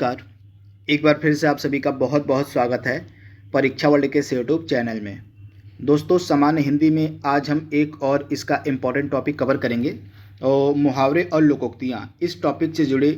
नमस्कार। एक बार फिर से आप सभी का बहुत बहुत स्वागत है परीक्षा वर्ल्ड के इस यूट्यूब चैनल में। दोस्तों, सामान्य हिंदी में आज हम एक और इसका इम्पॉर्टेंट टॉपिक कवर करेंगे और मुहावरे और लोकोक्तियाँ। इस टॉपिक से जुड़े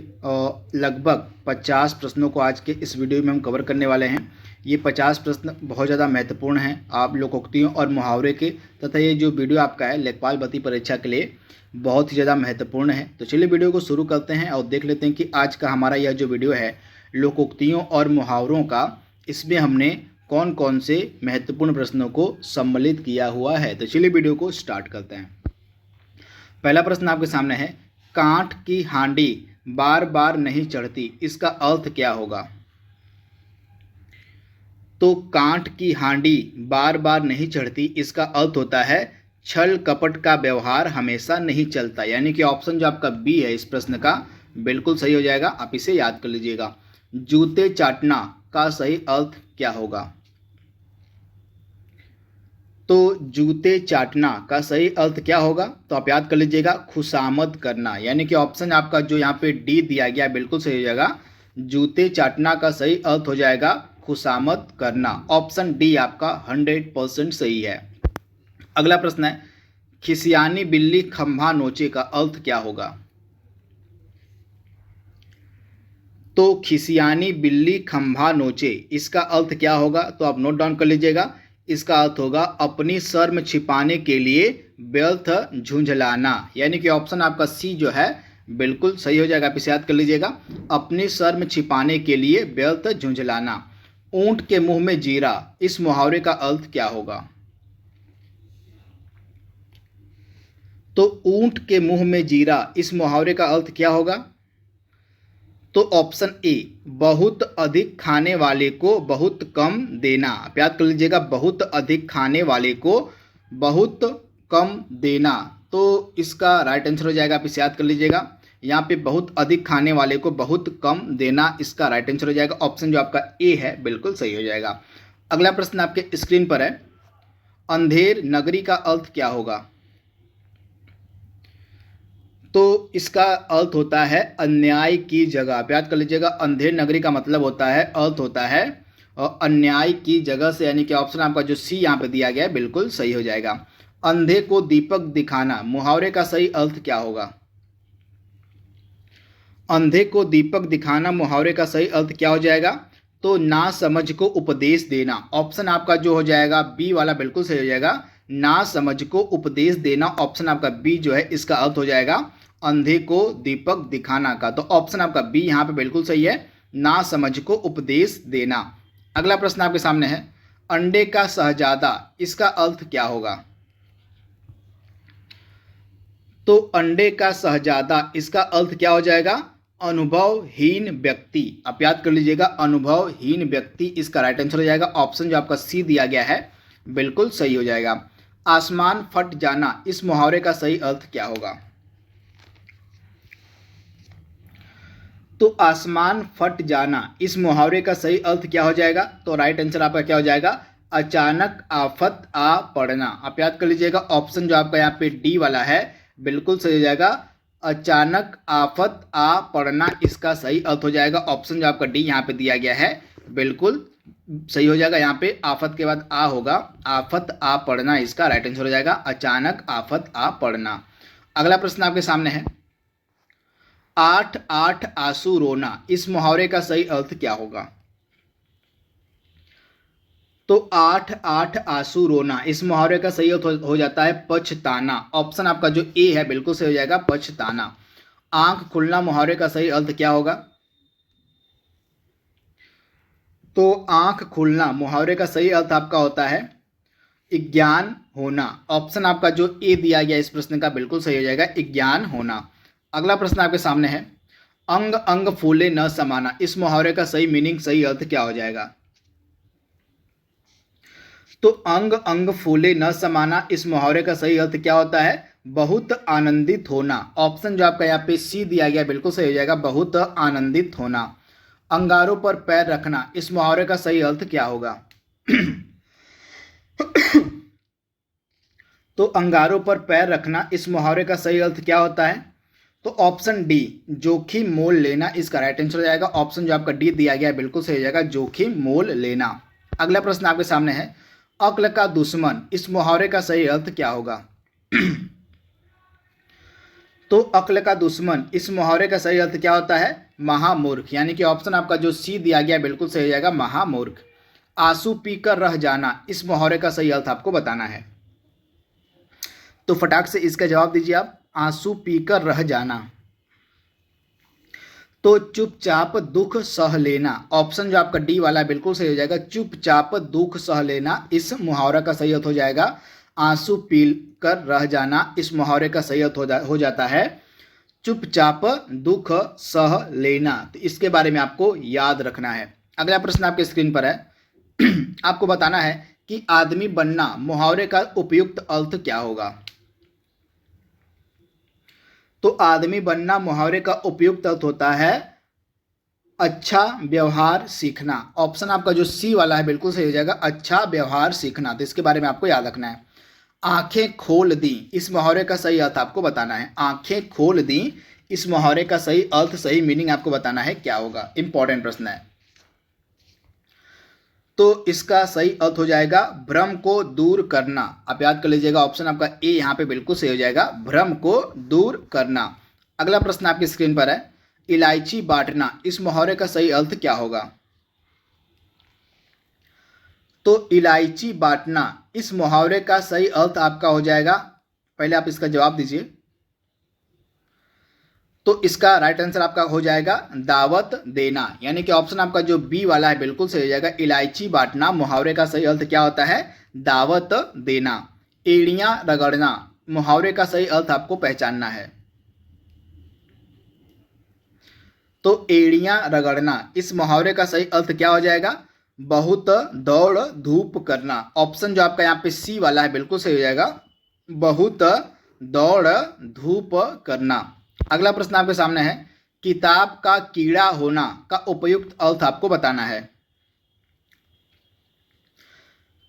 लगभग 50 प्रश्नों को आज के इस वीडियो में हम कवर करने वाले हैं। ये 50 प्रश्न बहुत ज़्यादा महत्वपूर्ण हैं आप लोकोक्तियों और मुहावरे के, तथा ये जो वीडियो आपका है लेखपाल भर्ती परीक्षा के लिए बहुत ही ज़्यादा महत्वपूर्ण है। तो चलिए वीडियो को शुरू करते हैं और देख लेते हैं कि आज का हमारा यह जो वीडियो है लोकोक्तियों और मुहावरों का, इसमें हमने कौन कौन से महत्वपूर्ण प्रश्नों को सम्मिलित किया हुआ है। तो चलिए वीडियो को स्टार्ट करते हैं। पहला प्रश्न आपके सामने है, कांठ की हांडी बार बार नहीं चढ़ती, इसका अर्थ क्या होगा? तो कांठ की हांडी बार बार नहीं चढ़ती, इसका अर्थ होता है छल कपट का व्यवहार हमेशा नहीं चलता। यानी कि ऑप्शन जो आपका बी है इस प्रश्न का बिल्कुल सही हो जाएगा। आप इसे याद कर लीजिएगा। जूते चाटना का सही अर्थ क्या होगा? तो जूते चाटना का सही अर्थ क्या होगा? तो आप याद कर लीजिएगा, खुशामद करना। यानी कि ऑप्शन आपका जो यहाँ पे डी दिया गया बिल्कुल सही हो जाएगा। जूते चाटना का सही अर्थ हो जाएगा खुशामद करना। ऑप्शन डी आपका 100% सही है। अगला प्रश्न है, खिसियानी बिल्ली खंभा नोचे का अर्थ क्या होगा? तो खिसियानी बिल्ली खंभा नोचे, इसका अर्थ क्या होगा? तो आप नोट डाउन कर लीजिएगा। इसका अर्थ होगा अपनी शर्म छिपाने के लिए व्यर्थ झुंझलाना। यानी कि ऑप्शन आपका सी जो है बिल्कुल सही हो जाएगा। आप इसे याद कर लीजिएगा, अपनी शर्म छिपाने के लिए व्यर्थ झुंझलाना। ऊंट के मुंह में जीरा, इस मुहावरे का अर्थ क्या होगा? तो ऊंट के मुंह में जीरा, इस मुहावरे का अर्थ क्या होगा? तो ऑप्शन ए, बहुत अधिक खाने वाले को बहुत कम देना। आप याद कर लीजिएगा, बहुत अधिक खाने वाले को बहुत कम देना। तो इसका राइट आंसर हो जाएगा। आप इसे याद कर लीजिएगा, यहाँ पे बहुत अधिक खाने वाले को बहुत कम देना, इसका राइट आंसर हो जाएगा। ऑप्शन जो आपका ए है बिल्कुल सही हो जाएगा। अगला प्रश्न आपके स्क्रीन पर है, अंधेर नगरी का अर्थ क्या होगा? तो इसका अर्थ होता है अन्याय की जगह। आप याद कर लीजिएगा, अंधेर नगरी का मतलब होता है, अर्थ होता है अन्याय की जगह से। यानी कि ऑप्शन आपका जो सी यहाँ पे दिया गया है बिल्कुल सही हो जाएगा। अंधे को दीपक दिखाना, मुहावरे का सही अर्थ क्या होगा? अंधे को दीपक दिखाना, मुहावरे का सही अर्थ क्या हो जाएगा? तो ना समझ को उपदेश देना। ऑप्शन आपका जो हो जाएगा बी वाला बिल्कुल सही हो जाएगा। ना समझ को उपदेश देना, ऑप्शन आपका बी जो है इसका अर्थ हो जाएगा अंधे को दीपक दिखाना का। तो ऑप्शन आपका बी यहाँ पे बिल्कुल सही है, ना समझ को उपदेश देना। अगला प्रश्न आपके सामने है, अंडे का शहजादा, इसका अर्थ क्या होगा? तो अंडे का शहजादा, इसका अर्थ क्या हो जाएगा? अनुभवहीन व्यक्ति। आप याद कर लीजिएगा, अनुभवहीन व्यक्ति, इसका राइट आंसर हो जाएगा। ऑप्शन जो आपका सी दिया गया है बिल्कुल सही हो जाएगा। आसमान फट जाना, इस मुहावरे का सही अर्थ क्या होगा? तो आसमान फट जाना, इस मुहावरे का सही अर्थ क्या हो जाएगा? तो राइट आंसर आपका क्या हो जाएगा? अचानक आफत आ पड़ना। आप याद कर लीजिएगा, ऑप्शन जो आपका यहाँ पे डी वाला है बिल्कुल सही हो जाएगा। अचानक आफत आ पड़ना, इसका सही अर्थ हो जाएगा। ऑप्शन जो आपका डी यहाँ पे दिया गया है बिल्कुल सही हो जाएगा। यहाँ पे आफत के बाद आ होगा, आफत आ पड़ना, इसका राइट आंसर हो जाएगा अचानक आफत आ पड़ना। अगला प्रश्न आपके सामने है, आठ आठ आंसू रोना, इस मुहावरे का सही अर्थ क्या होगा? तो आठ आठ आंसू रोना, इस मुहावरे का सही अर्थ हो जाता है पछताना। ऑप्शन आपका जो ए है बिल्कुल सही हो जाएगा, पछताना। आंख खुलना, मुहावरे का सही अर्थ क्या होगा? तो आंख खुलना, मुहावरे का सही अर्थ आपका होता है ज्ञान होना। ऑप्शन आपका जो ए दिया गया इस प्रश्न का बिल्कुल सही हो जाएगा, ज्ञान होना। अगला प्रश्न आपके सामने है, अंग अंग फूले न समाना, इस मुहावरे का सही मीनिंग, सही अर्थ क्या हो जाएगा? तो अंग अंग फूले न समाना, इस मुहावरे का सही अर्थ क्या होता है? बहुत आनंदित होना। ऑप्शन जो आपका यहाँ पे सी दिया गया बिल्कुल सही हो जाएगा, बहुत आनंदित होना। अंगारों पर पैर रखना, इस मुहावरे का सही अर्थ क्या होगा? तो अंगारों पर पैर रखना, इस मुहावरे का सही अर्थ क्या होता है? तो ऑप्शन डी जोखिम मोल लेना इसका राइट आंसर हो जाएगा। ऑप्शन जो आपका डी दिया गया है बिल्कुल सही हो जाएगा, जोखिम मोल लेना। अगला प्रश्न आपके सामने है, अक्ल का दुश्मन इस मुहावरे का सही अर्थ क्या होगा? तो अक्ल का दुश्मन इस मुहावरे का सही अर्थ क्या होता है? महामूर्ख, यानी कि ऑप्शन आपका जो सी दिया गया बिल्कुल सही हो जाएगा, महामूर्ख। आंसू पीकर रह जाना इस मुहावरे का सही अर्थ आपको बताना है। तो फटाक से इसका जवाब दीजिए आप, आंसू पीकर रह जाना। तो चुपचाप दुख सह लेना, ऑप्शन जो आपका डी वाला बिल्कुल सही हो जाएगा, चुपचाप दुख सह लेना इस मुहावरा का सही अर्थ हो जाएगा। आंसू पी कर रह जाना इस मुहावरे का सही अर्थ हो जाता है चुपचाप दुख सह लेना। तो इसके बारे में आपको याद रखना है। अगला प्रश्न आपके स्क्रीन पर है, आपको बताना है कि आदमी बनना मुहावरे का उपयुक्त अर्थ क्या होगा? तो आदमी बनना मुहावरे का उपयुक्त अर्थ होता है अच्छा व्यवहार सीखना। ऑप्शन आपका जो सी वाला है बिल्कुल सही हो जाएगा, अच्छा व्यवहार सीखना। तो इसके बारे में आपको याद रखना है। आंखें खोल दी इस मुहावरे का सही अर्थ आपको बताना है। आंखें खोल दी इस मुहावरे का सही अर्थ, सही मीनिंग आपको बताना है क्या होगा। इंपॉर्टेंट प्रश्न है। तो इसका सही अर्थ हो जाएगा भ्रम को दूर करना। आप याद कर लीजिएगा, ऑप्शन आपका ए यहाँ पे बिल्कुल सही हो जाएगा, भ्रम को दूर करना। अगला प्रश्न आपकी स्क्रीन पर है, इलायची बांटना इस मुहावरे का सही अर्थ क्या होगा? तो इलायची बांटना इस मुहावरे का सही अर्थ आपका हो जाएगा, पहले आप इसका जवाब दीजिए। तो इसका राइट आंसर आपका हो जाएगा दावत देना, यानी कि ऑप्शन आपका जो बी वाला है बिल्कुल सही हो जाएगा। इलायची बांटना मुहावरे का सही अर्थ क्या होता है? दावत देना। एड़ियां रगड़ना मुहावरे का सही अर्थ आपको पहचानना है। तो एड़ियां रगड़ना इस मुहावरे का सही अर्थ क्या हो जाएगा? बहुत दौड़ धूप करना। ऑप्शन जो आपका यहाँ पे सी वाला है बिल्कुल सही हो जाएगा, बहुत दौड़ धूप करना। अगला प्रश्न आपके सामने है, किताब का कीड़ा होना का उपयुक्त अर्थ आपको बताना है।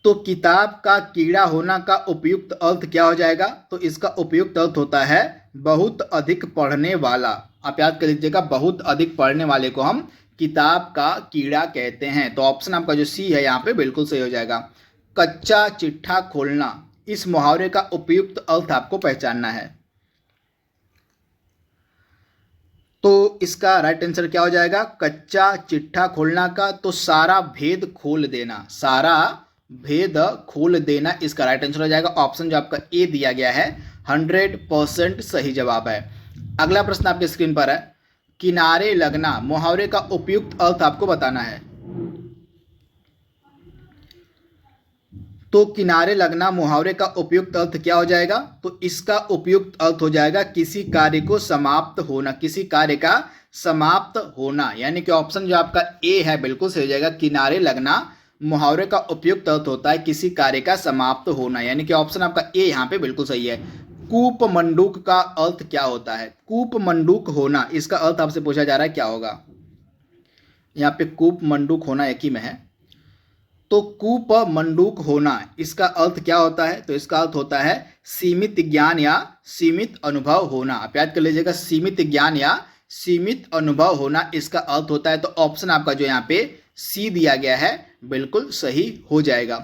तो किताब का कीड़ा होना का उपयुक्त अर्थ क्या हो जाएगा? तो इसका उपयुक्त अर्थ होता है बहुत अधिक पढ़ने वाला। आप याद कर लीजिएगा, बहुत अधिक पढ़ने वाले को हम किताब का कीड़ा कहते हैं। तो ऑप्शन आपका जो सी है यहाँ पे बिल्कुल सही हो जाएगा। कच्चा चिट्ठा खोलना इस मुहावरे का उपयुक्त अर्थ आपको पहचानना है। तो इसका राइट आंसर क्या हो जाएगा? कच्चा चिट्ठा खोलना का तो सारा भेद खोल देना, सारा भेद खोल देना इसका राइट आंसर हो जाएगा। ऑप्शन जो आपका ए दिया गया है 100% सही जवाब है। अगला प्रश्न आपके स्क्रीन पर है, किनारे लगना मुहावरे का उपयुक्त अर्थ आपको बताना है। तो किनारे लगना मुहावरे का उपयुक्त अर्थ क्या हो जाएगा? तो इसका उपयुक्त अर्थ हो जाएगा किसी कार्य को समाप्त होना, किसी कार्य का समाप्त होना, यानी कि ऑप्शन जो आपका ए है बिल्कुल सही हो जाएगा। किनारे लगना मुहावरे का उपयुक्त अर्थ होता है किसी कार्य का समाप्त होना, यानी कि ऑप्शन आपका ए यहाँ पे बिल्कुल सही है। कूप मंडूक का अर्थ क्या होता है? कूप मंडूक होना इसका अर्थ आपसे पूछा जा रहा है क्या होगा? यहाँ पे कूप मंडूक होना एक ही में है। तो कूप मंडूक होना इसका अर्थ क्या होता है? तो इसका अर्थ होता है सीमित ज्ञान या सीमित अनुभव होना। आप याद कर लीजिएगा, सीमित ज्ञान या सीमित अनुभव होना इसका अर्थ होता है। तो ऑप्शन आपका जो यहाँ पे सी दिया गया है बिल्कुल सही हो जाएगा।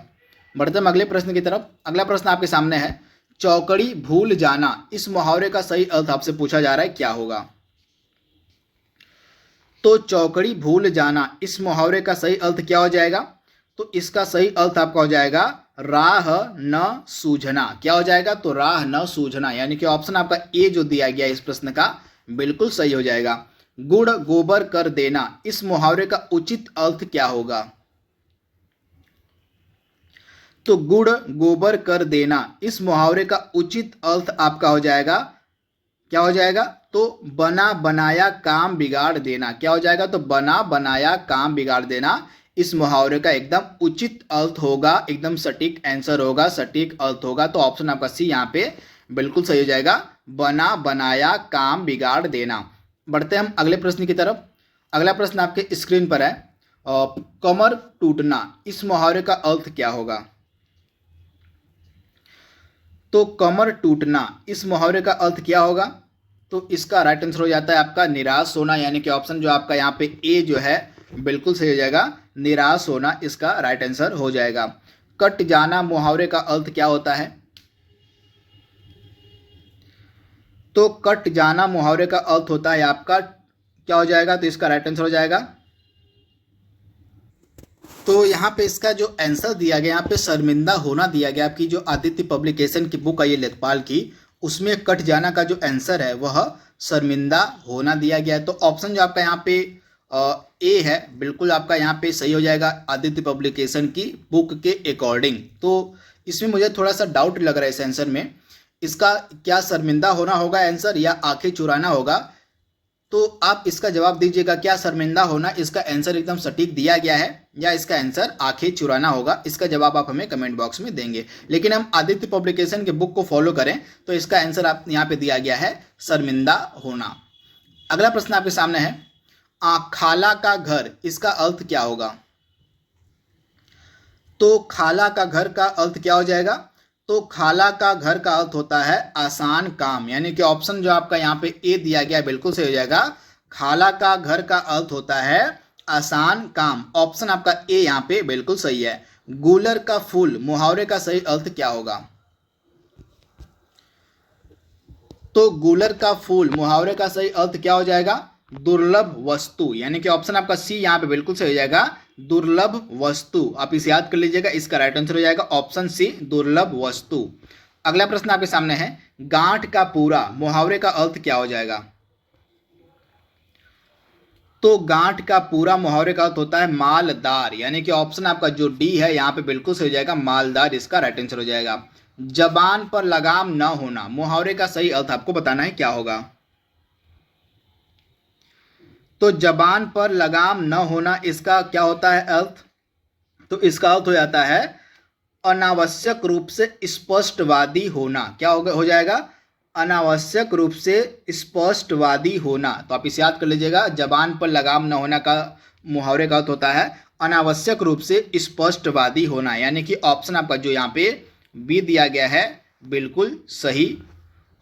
बढ़ते हम अगले प्रश्न की तरफ। अगला प्रश्न आपके सामने है, चौकड़ी भूल जाना इस मुहावरे का सही अर्थ आपसे पूछा जा रहा है क्या होगा? तो चौकड़ी भूल जाना इस मुहावरे का सही अर्थ क्या हो जाएगा? तो इसका सही अर्थ आपका हो जाएगा राह न सूझना। क्या हो जाएगा? तो राह न सूझना, यानी कि ऑप्शन आपका ए जो दिया गया इस प्रश्न का बिल्कुल सही हो जाएगा। गुड़ गोबर कर देना इस मुहावरे का उचित अर्थ क्या होगा? तो गुड़ गोबर कर देना इस मुहावरे का उचित अर्थ आपका हो जाएगा, क्या हो जाएगा? तो बना बनाया काम बिगाड़ देना। क्या हो जाएगा? तो बना बनाया काम बिगाड़ देना इस मुहावरे का एकदम उचित अर्थ होगा, एकदम सटीक आंसर होगा, सटीक अर्थ होगा। तो ऑप्शन आपका सी यहाँ पे बिल्कुल सही हो जाएगा, बना बनाया काम बिगाड़ देना। बढ़ते हम अगले प्रश्न की तरफ। अगला प्रश्न आपके स्क्रीन पर है, कमर टूटना इस मुहावरे का अर्थ क्या होगा? तो कमर टूटना इस मुहावरे का अर्थ क्या होगा? तो इसका राइट आंसर हो जाता है आपका निराश होना, यानी कि ऑप्शन जो आपका यहाँ पे ए जो है बिल्कुल सही हो जाएगा, निराश होना इसका राइट आंसर हो जाएगा। कट जाना मुहावरे का अर्थ क्या होता है? तो कट जाना मुहावरे का अर्थ होता है आपका क्या हो जाएगा? तो इसका राइट आंसर हो जाएगा, तो यहाँ पे इसका जो आंसर दिया गया, यहाँ पे शर्मिंदा होना दिया गया। आपकी जो आदित्य पब्लिकेशन की बुक आई है लेखपाल की, उसमें कट जाना का जो आंसर है वह शर्मिंदा होना दिया गया है। तो ऑप्शन जो आपका यहाँ पे ए है बिल्कुल आपका यहाँ पे सही हो जाएगा आदित्य पब्लिकेशन की बुक के अकॉर्डिंग। तो इसमें मुझे थोड़ा सा डाउट लग रहा है इस आंसर में, इसका क्या शर्मिंदा होना होगा आंसर या आंखें चुराना होगा? तो आप इसका जवाब दीजिएगा, क्या शर्मिंदा होना इसका आंसर एकदम सटीक दिया गया है या इसका आंसर आंखें चुराना होगा? इसका जवाब आप हमें कमेंट बॉक्स में देंगे। लेकिन हम आदित्य पब्लिकेशन के बुक को फॉलो करें तो इसका आंसर आप यहाँ पे दिया गया है शर्मिंदा होना। अगला प्रश्न आपके सामने है, खाला का घर, इसका अर्थ क्या होगा? तो खाला का घर का अर्थ क्या हो जाएगा? तो खाला का घर का अर्थ होता है आसान काम, यानी कि ऑप्शन जो आपका यहाँ पे ए दिया गया है बिल्कुल सही हो जाएगा। खाला का घर का अर्थ होता है आसान काम, ऑप्शन आपका ए यहाँ पे बिल्कुल सही है। गूलर का फूल मुहावरे का सही अर्थ क्या होगा? तो गूलर का फूल मुहावरे का सही अर्थ क्या हो जाएगा? दुर्लभ वस्तु, यानी कि ऑप्शन आपका सी यहाँ पे बिल्कुल सही हो जाएगा, दुर्लभ वस्तु। आप इसे याद कर लीजिएगा, इसका राइट आंसर हो जाएगा ऑप्शन सी, दुर्लभ वस्तु। अगला प्रश्न आपके सामने है, गांठ का पूरा मुहावरे का अर्थ क्या हो जाएगा? तो गांठ का पूरा मुहावरे का अर्थ होता है मालदार, यानी कि ऑप्शन आपका जो डी है यहाँ पे बिल्कुल सही हो जाएगा, मालदार इसका राइट आंसर हो जाएगा। जबान पर लगाम न होना मुहावरे का सही अर्थ आपको बताना है क्या होगा? तो जबान पर लगाम न होना इसका क्या होता है अर्थ? तो इसका अर्थ हो जाता है अनावश्यक रूप से स्पष्टवादी होना। क्या हो जाएगा? अनावश्यक रूप से स्पष्टवादी होना। तो आप इसे याद कर लीजिएगा, जबान पर लगाम न होना का मुहावरे का अर्थ होता है अनावश्यक रूप से स्पष्टवादी होना, यानी कि ऑप्शन आपका जो यहाँ पे बी दिया गया है बिल्कुल सही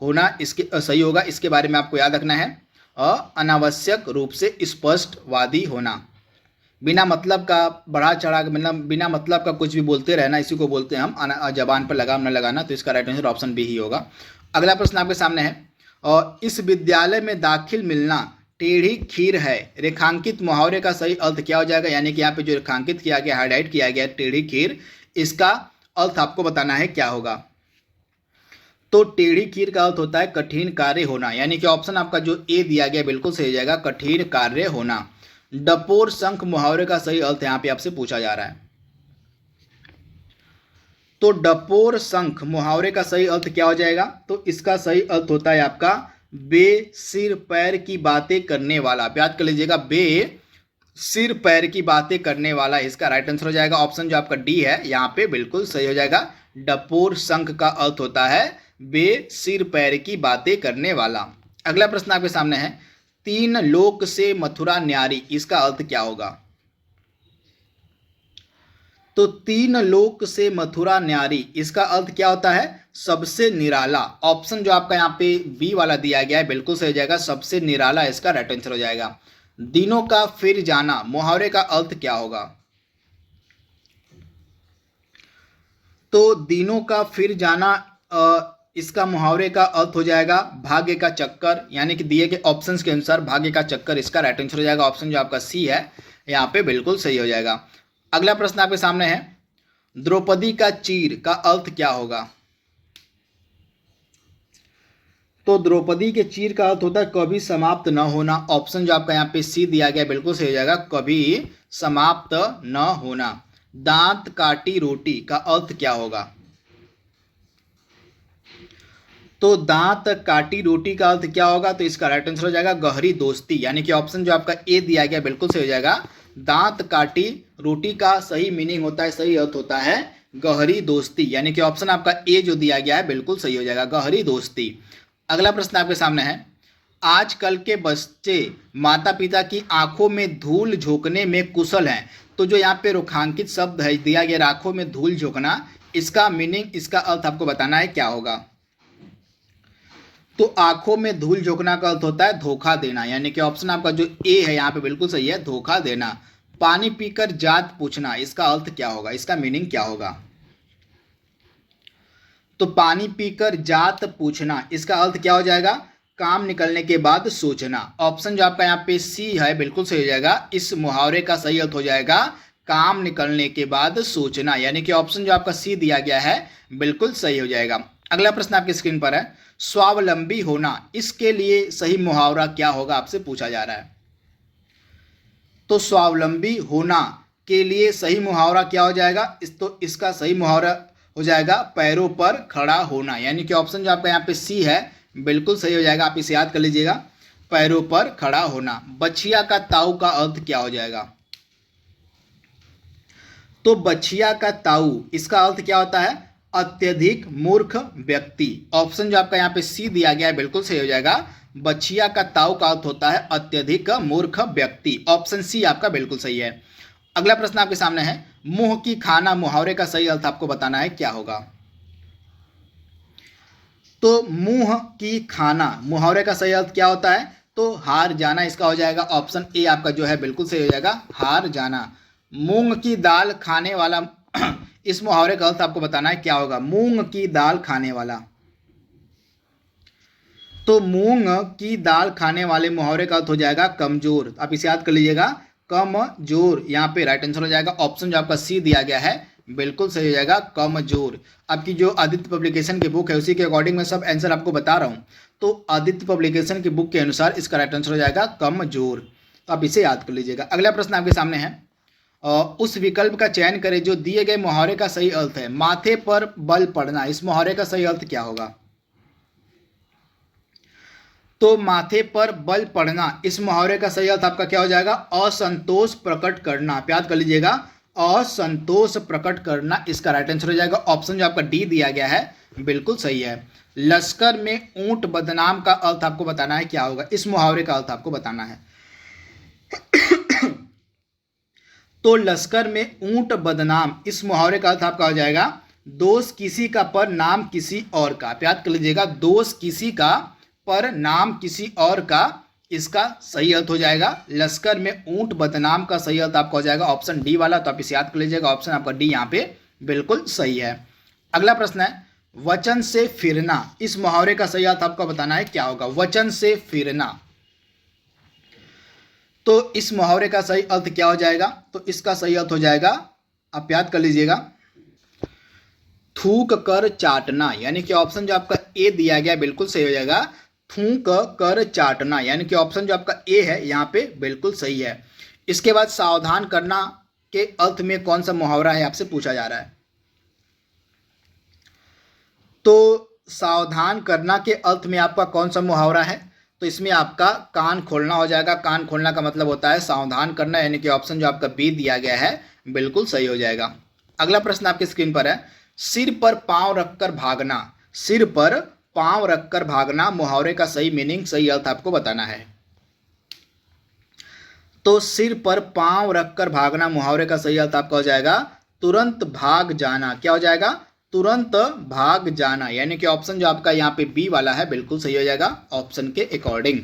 होना, इसके सही होगा। इसके बारे में आपको याद रखना है, अनावश्यक रूप से स्पष्टवादी होना, बिना मतलब का बढ़ा चढ़ा मतलब बिना मतलब का कुछ भी बोलते रहना, इसी को बोलते हैं हम जबान पर लगाम न लगाना। तो इसका राइट आंसर ऑप्शन बी ही होगा। अगला प्रश्न आपके सामने है, और इस विद्यालय में दाखिल मिलना टेढ़ी खीर है, रेखांकित मुहावरे का सही अर्थ क्या हो जाएगा? यानी कि यहाँ पे जो रेखांकित किया गया, हाईलाइट किया गया टेढ़ी खीर, इसका अर्थ आपको बताना है क्या होगा? तो टेढ़ी खीर का अर्थ होता है कठिन कार्य होना, यानी कि ऑप्शन आपका जो ए दिया गया बिल्कुल सही जाएगा, कठिन कार्य होना। डपोर शंख मुहावरे का सही अर्थ यहाँ पे आपसे पूछा जा रहा है। तो डपोर शंख मुहावरे का सही अर्थ क्या हो जाएगा? तो इसका सही अर्थ होता है आपका बे सिर पैर की बातें करने वाला। आप याद कर लीजिएगा, बे सिर पैर की बातें करने वाला इसका राइट आंसर हो जाएगा। ऑप्शन जो आपका डी है यहाँ पे बिल्कुल सही हो जाएगा। डपोर शंख का अर्थ होता है बे सिर पैर की बातें करने वाला। अगला प्रश्न आपके सामने है, तीन लोक से मथुरा न्यारी, इसका अर्थ क्या होगा? तो तीन लोक से मथुरा न्यारी, इसका अर्थ क्या होता है? सबसे निराला। ऑप्शन जो आपका यहाँ पे बी वाला दिया गया है बिल्कुल सही हो जाएगा, सबसे निराला इसका राइट आंसर हो जाएगा। दिनों का फिर जाना मुहावरे का अर्थ क्या होगा? तो दिनों का फिर जाना इसका मुहावरे का अर्थ हो जाएगा भाग्य का चक्कर, यानी कि दिए गए ऑप्शंस के अनुसार भाग्य का चक्कर इसका राइट आंसर हो जाएगा। ऑप्शन जो आपका सी है यहाँ पे बिल्कुल सही हो जाएगा। अगला प्रश्न आपके सामने है, द्रौपदी का चीर का अर्थ क्या होगा? तो द्रौपदी के चीर का अर्थ होता है कभी समाप्त न होना। ऑप्शन जो आपका यहाँ पे सी दिया गया बिल्कुल सही हो जाएगा, कभी समाप्त न होना। दांत काटी रोटी का अर्थ क्या होगा? तो दांत काटी रोटी का अर्थ क्या होगा? तो इसका राइट आंसर हो जाएगा गहरी दोस्ती, यानी कि ऑप्शन जो आपका ए दिया गया बिल्कुल सही हो जाएगा। दांत काटी रोटी का सही मीनिंग होता है, सही अर्थ होता है गहरी दोस्ती, यानी कि ऑप्शन आपका ए जो दिया गया है बिल्कुल सही हो जाएगा, गहरी दोस्ती। अगला प्रश्न आपके सामने है, आजकल के बच्चे माता पिता की आंखों में धूल झोंकने में कुशल हैं। तो जो यहाँ पे रेखांकित शब्द है दिया गया आंखों में धूल झोंकना, इसका मीनिंग, इसका अर्थ आपको बताना है क्या होगा? तो आंखों में धूल झोंकना का अर्थ होता है धोखा देना, यानी कि ऑप्शन आपका जो ए है यहाँ पे बिल्कुल सही है, धोखा देना। पानी पीकर जात पूछना, इसका अर्थ क्या होगा, इसका मीनिंग क्या होगा? तो पानी पीकर जात पूछना, इसका अर्थ क्या हो जाएगा? काम निकलने के बाद सोचना। ऑप्शन जो आपका यहाँ पे सी है बिल्कुल सही हो जाएगा। इस मुहावरे का सही अर्थ हो जाएगा काम निकलने के बाद सोचना, यानी कि ऑप्शन जो आपका सी दिया गया है बिल्कुल सही हो जाएगा। अगला प्रश्न आपकी स्क्रीन पर है, स्वावलंबी होना, इसके लिए सही मुहावरा क्या होगा, आपसे पूछा जा रहा है। तो स्वावलंबी होना के लिए सही मुहावरा क्या हो जाएगा? तो इसका सही मुहावरा हो जाएगा पैरों पर खड़ा होना, यानी कि ऑप्शन जो आपका यहाँ पे सी है बिल्कुल सही हो जाएगा। आप इसे याद कर लीजिएगा, पैरों पर खड़ा होना। बछिया का ताऊ का अर्थ क्या हो जाएगा? तो बछिया का ताऊ, इसका अर्थ क्या होता है? अत्यधिक मूर्ख व्यक्ति। ऑप्शन जो आपका यहाँ पे सी दिया गया है बिल्कुल सही हो जाएगा। बछिया का ताऊ का अर्थ होता है अत्यधिक मूर्ख व्यक्ति। ऑप्शन सी आपका बिल्कुल सही है। अगला प्रश्न आपके सामने है, मुंह की खाना मुहावरे का सही अर्थ आपको बताना है, क्या होगा? तो मुंह की खाना मुहावरे का सही अर्थ क्या होता है? तो हार जाना, इसका हो जाएगा। ऑप्शन ए आपका जो है बिल्कुल सही हो जाएगा, हार जाना। मूंग की दाल खाने वाला इस मुहावरे का अर्थ आपको बताना है, क्या होगा? मूंग की दाल खाने वाला। तो मूंग की दाल खाने वाले मुहावरे का अर्थ हो जाएगा कमजोर। आप इसे याद कर लीजिएगा, कमजोर, यहाँ पे राइट आंसर हो जाएगा। ऑप्शन जो आपका सी दिया गया है बिल्कुल सही हो जाएगा, कमजोर। आपकी जो आदित्य पब्लिकेशन की बुक है उसी के अकॉर्डिंग मैं सब आंसर आपको बता रहा हूँ। तो आदित्य पब्लिकेशन की बुक के अनुसार इसका राइट आंसर हो जाएगा कमजोर। तो आप इसे याद कर लीजिएगा। अगला प्रश्न आपके सामने है, उस विकल्प का चयन करें जो दिए गए मुहावरे का सही अर्थ है। माथे पर बल पड़ना, इस मुहावरे का सही अर्थ क्या होगा? तो माथे पर बल पड़ना, इस मुहावरे का सही अर्थ आपका क्या हो जाएगा? असंतोष प्रकट करना। आप याद कर लीजिएगा, असंतोष प्रकट करना इसका राइट आंसर हो जाएगा। ऑप्शन जो आपका डी दिया गया है बिल्कुल सही है। लश्कर में ऊंट बदनाम का अर्थ आपको बताना है, क्या होगा? इस मुहावरे का अर्थ आपको बताना है। तो लश्कर में ऊंट बदनाम, इस मुहावरे का अर्थ आपका हो जाएगा दोष किसी का पर नाम किसी और का। आप याद कर लीजिएगा, दोष किसी का पर नाम किसी और का, इसका सही अर्थ हो जाएगा लश्कर में ऊंट बदनाम का सही अर्थ आपका हो जाएगा ऑप्शन डी वाला। तो आप इसे याद कर लीजिएगा, ऑप्शन आपका डी यहाँ पे बिल्कुल सही है। अगला प्रश्न है, वचन से फिरना, इस मुहावरे का सही अर्थ आपको बताना है, क्या होगा? वचन से फिरना, तो इस मुहावरे का सही अर्थ क्या हो जाएगा? तो इसका सही अर्थ हो जाएगा, आप याद कर लीजिएगा, थूक कर चाटना, यानी कि ऑप्शन जो आपका ए दिया गया बिल्कुल सही हो जाएगा, थूक कर चाटना, यानी कि ऑप्शन जो आपका ए है यहाँ पे बिल्कुल सही है। इसके बाद सावधान करना के अर्थ में कौन सा मुहावरा है आपसे पूछा जा रहा है। तो सावधान करना के अर्थ में आपका कौन सा मुहावरा है? तो इसमें आपका कान खोलना हो जाएगा। कान खोलना का मतलब होता है सावधान करना, यानी कि ऑप्शन जो आपका बी दिया गया है बिल्कुल सही हो जाएगा। अगला प्रश्न आपकी स्क्रीन पर है, सिर पर पांव रखकर भागना, सिर पर पांव रखकर भागना मुहावरे का सही मीनिंग, सही अर्थ आपको बताना है। तो सिर पर पांव रखकर भागना मुहावरे का सही अर्थ आपका हो जाएगा तुरंत भाग जाना। क्या हो जाएगा? तुरंत भाग जाना, यानी कि ऑप्शन जो आपका यहाँ पे बी वाला है बिल्कुल सही हो जाएगा ऑप्शन के अकॉर्डिंग।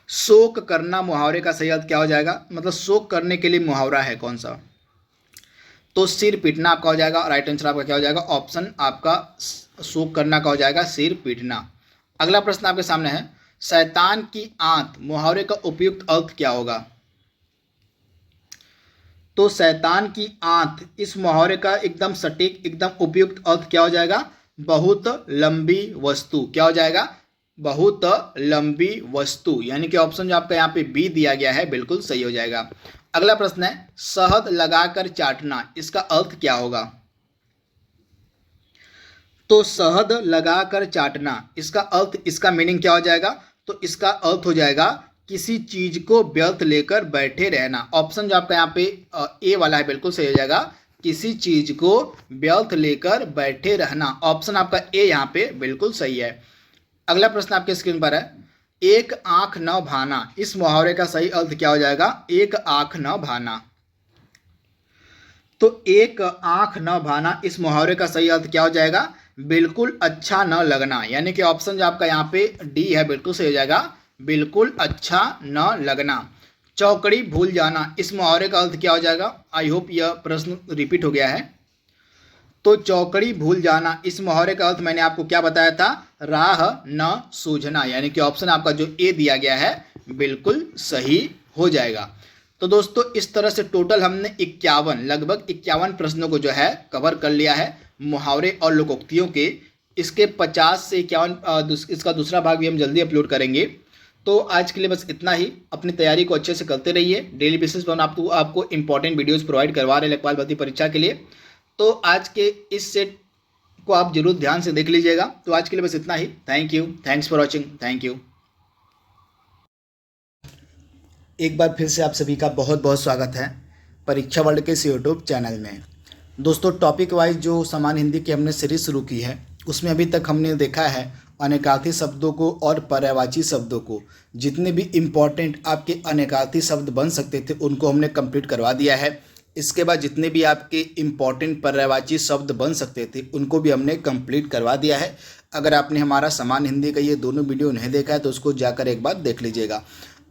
शोक करना मुहावरे का सही अर्थ क्या हो जाएगा? मतलब शोक करने के लिए मुहावरा है कौन सा? तो सिर पीटना आपका हो जाएगा। राइट आंसर आपका क्या हो जाएगा? ऑप्शन आपका शोक करना का हो जाएगा सिर पीटना। अगला प्रश्न आपके सामने है, शैतान की आंत मुहावरे का उपयुक्त अर्थ क्या होगा? तो शैतान की आंत, इस मुहावरे का एकदम सटीक एकदम उपयुक्त अर्थ क्या हो जाएगा? बहुत लंबी वस्तु। क्या हो जाएगा? बहुत लंबी वस्तु, यानी कि ऑप्शन जो आपका यहाँ पे बी दिया गया है बिल्कुल सही हो जाएगा। अगला प्रश्न है, शहद लगाकर चाटना, इसका अर्थ क्या होगा? तो शहद लगाकर चाटना, इसका अर्थ, इसका मीनिंग क्या हो जाएगा? तो इसका अर्थ हो जाएगा किसी चीज को व्यर्थ लेकर बैठे रहना। ऑप्शन जो आपका यहाँ पे ए वाला है बिल्कुल सही हो जाएगा, किसी चीज को व्यर्थ लेकर बैठे रहना। ऑप्शन आपका ए यहाँ पे बिल्कुल सही है। अगला प्रश्न आपके स्क्रीन पर है, एक आंख न भाना, इस मुहावरे का सही अर्थ क्या हो जाएगा? एक आंख न भाना। तो एक आंख न भाना, इस मुहावरे का सही अर्थ क्या हो जाएगा? बिल्कुल अच्छा न लगना, यानी कि ऑप्शन जो आपका यहाँ पे डी है बिल्कुल सही हो जाएगा, बिल्कुल अच्छा न लगना। चौकड़ी भूल जाना, इस मुहावरे का अर्थ क्या हो जाएगा? आई होप यह प्रश्न रिपीट हो गया है। तो चौकड़ी भूल जाना, इस मुहावरे का अर्थ मैंने आपको क्या बताया था? राह न सूझना, यानी कि ऑप्शन आपका जो ए दिया गया है बिल्कुल सही हो जाएगा। तो दोस्तों इस तरह से टोटल हमने लगभग 51 प्रश्नों को जो है कवर कर लिया है मुहावरे और लोकोक्तियों के। इसके 50 से 51 इसका दूसरा भाग भी हम जल्दी अपलोड करेंगे। तो आज के लिए बस इतना ही। अपनी तैयारी को अच्छे से करते रहिए। डेली बेसिस पर आपको इंपॉर्टेंट वीडियोस प्रोवाइड करवा रहे हैं लेखपाल भर्ती परीक्षा के लिए। तो आज के इस सेट को आप जरूर ध्यान से देख लीजिएगा। तो आज के लिए बस इतना ही। Thank you, thanks for watching, thank you. एक बार फिर से आप सभी का बहुत बहुत स्वागत है परीक्षा वर्ल्ड के इस यूट्यूब चैनल में। दोस्तों टॉपिक वाइज जो सामान्य हिंदी की हमने सीरीज शुरू की है उसमें अभी तक हमने देखा है अनेकार्थी शब्दों को और पर्यायवाची शब्दों को। जितने भी इम्पॉर्टेंट आपके अनेकार्थी शब्द बन सकते थे उनको हमने कंप्लीट करवा दिया है। इसके बाद जितने भी आपके इम्पॉर्टेंट पर्यायवाची शब्द बन सकते थे उनको भी हमने कंप्लीट करवा दिया है। अगर आपने हमारा सामान्य हिंदी का ये दोनों वीडियो नहीं देखा है तो उसको जाकर एक बार देख लीजिएगा।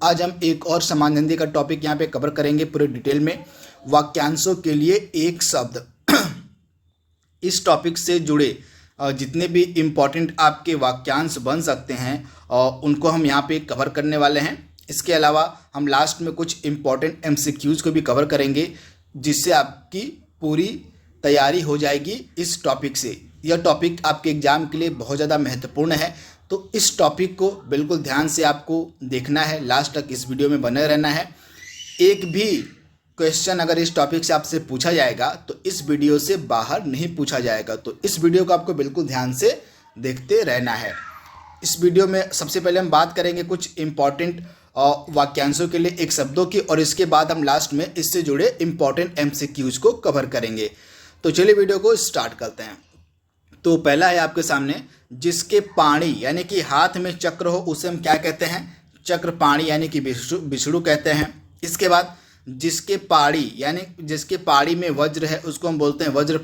आज हम एक और सामान्य हिंदी का टॉपिक यहाँ पे कवर करेंगे पूरे डिटेल में, वाक्यांशों के लिए एक शब्द। इस टॉपिक से जुड़े जितने भी इम्पॉर्टेंट आपके वाक्यांश बन सकते हैं उनको हम यहाँ पे कवर करने वाले हैं। इसके अलावा हम लास्ट में कुछ इम्पॉर्टेंट MCQs को भी कवर करेंगे जिससे आपकी पूरी तैयारी हो जाएगी इस टॉपिक से। यह टॉपिक आपके एग्जाम के लिए बहुत ज़्यादा महत्वपूर्ण है, तो इस टॉपिक को बिल्कुल ध्यान से आपको देखना है, लास्ट तक इस वीडियो में बने रहना है। एक भी क्वेश्चन अगर इस टॉपिक से आपसे पूछा जाएगा तो इस वीडियो से बाहर नहीं पूछा जाएगा, तो इस वीडियो को आपको बिल्कुल ध्यान से देखते रहना है। इस वीडियो में सबसे पहले हम बात करेंगे कुछ इम्पॉर्टेंट वाक्यांशों के लिए एक शब्दों की, और इसके बाद हम लास्ट में इससे जुड़े इम्पॉर्टेंट MCQs को कवर करेंगे। तो चलिए वीडियो को स्टार्ट करते हैं। तो पहला है आपके सामने, जिसके पाणी यानी कि हाथ में चक्र हो उसे हम क्या कहते हैं? चक्र पाणी यानी कि विष्णु कहते हैं। इसके बाद जिसके पाड़ी यानी जिसके पाड़ी में वज्र है उसको हम बोलते हैं वज्र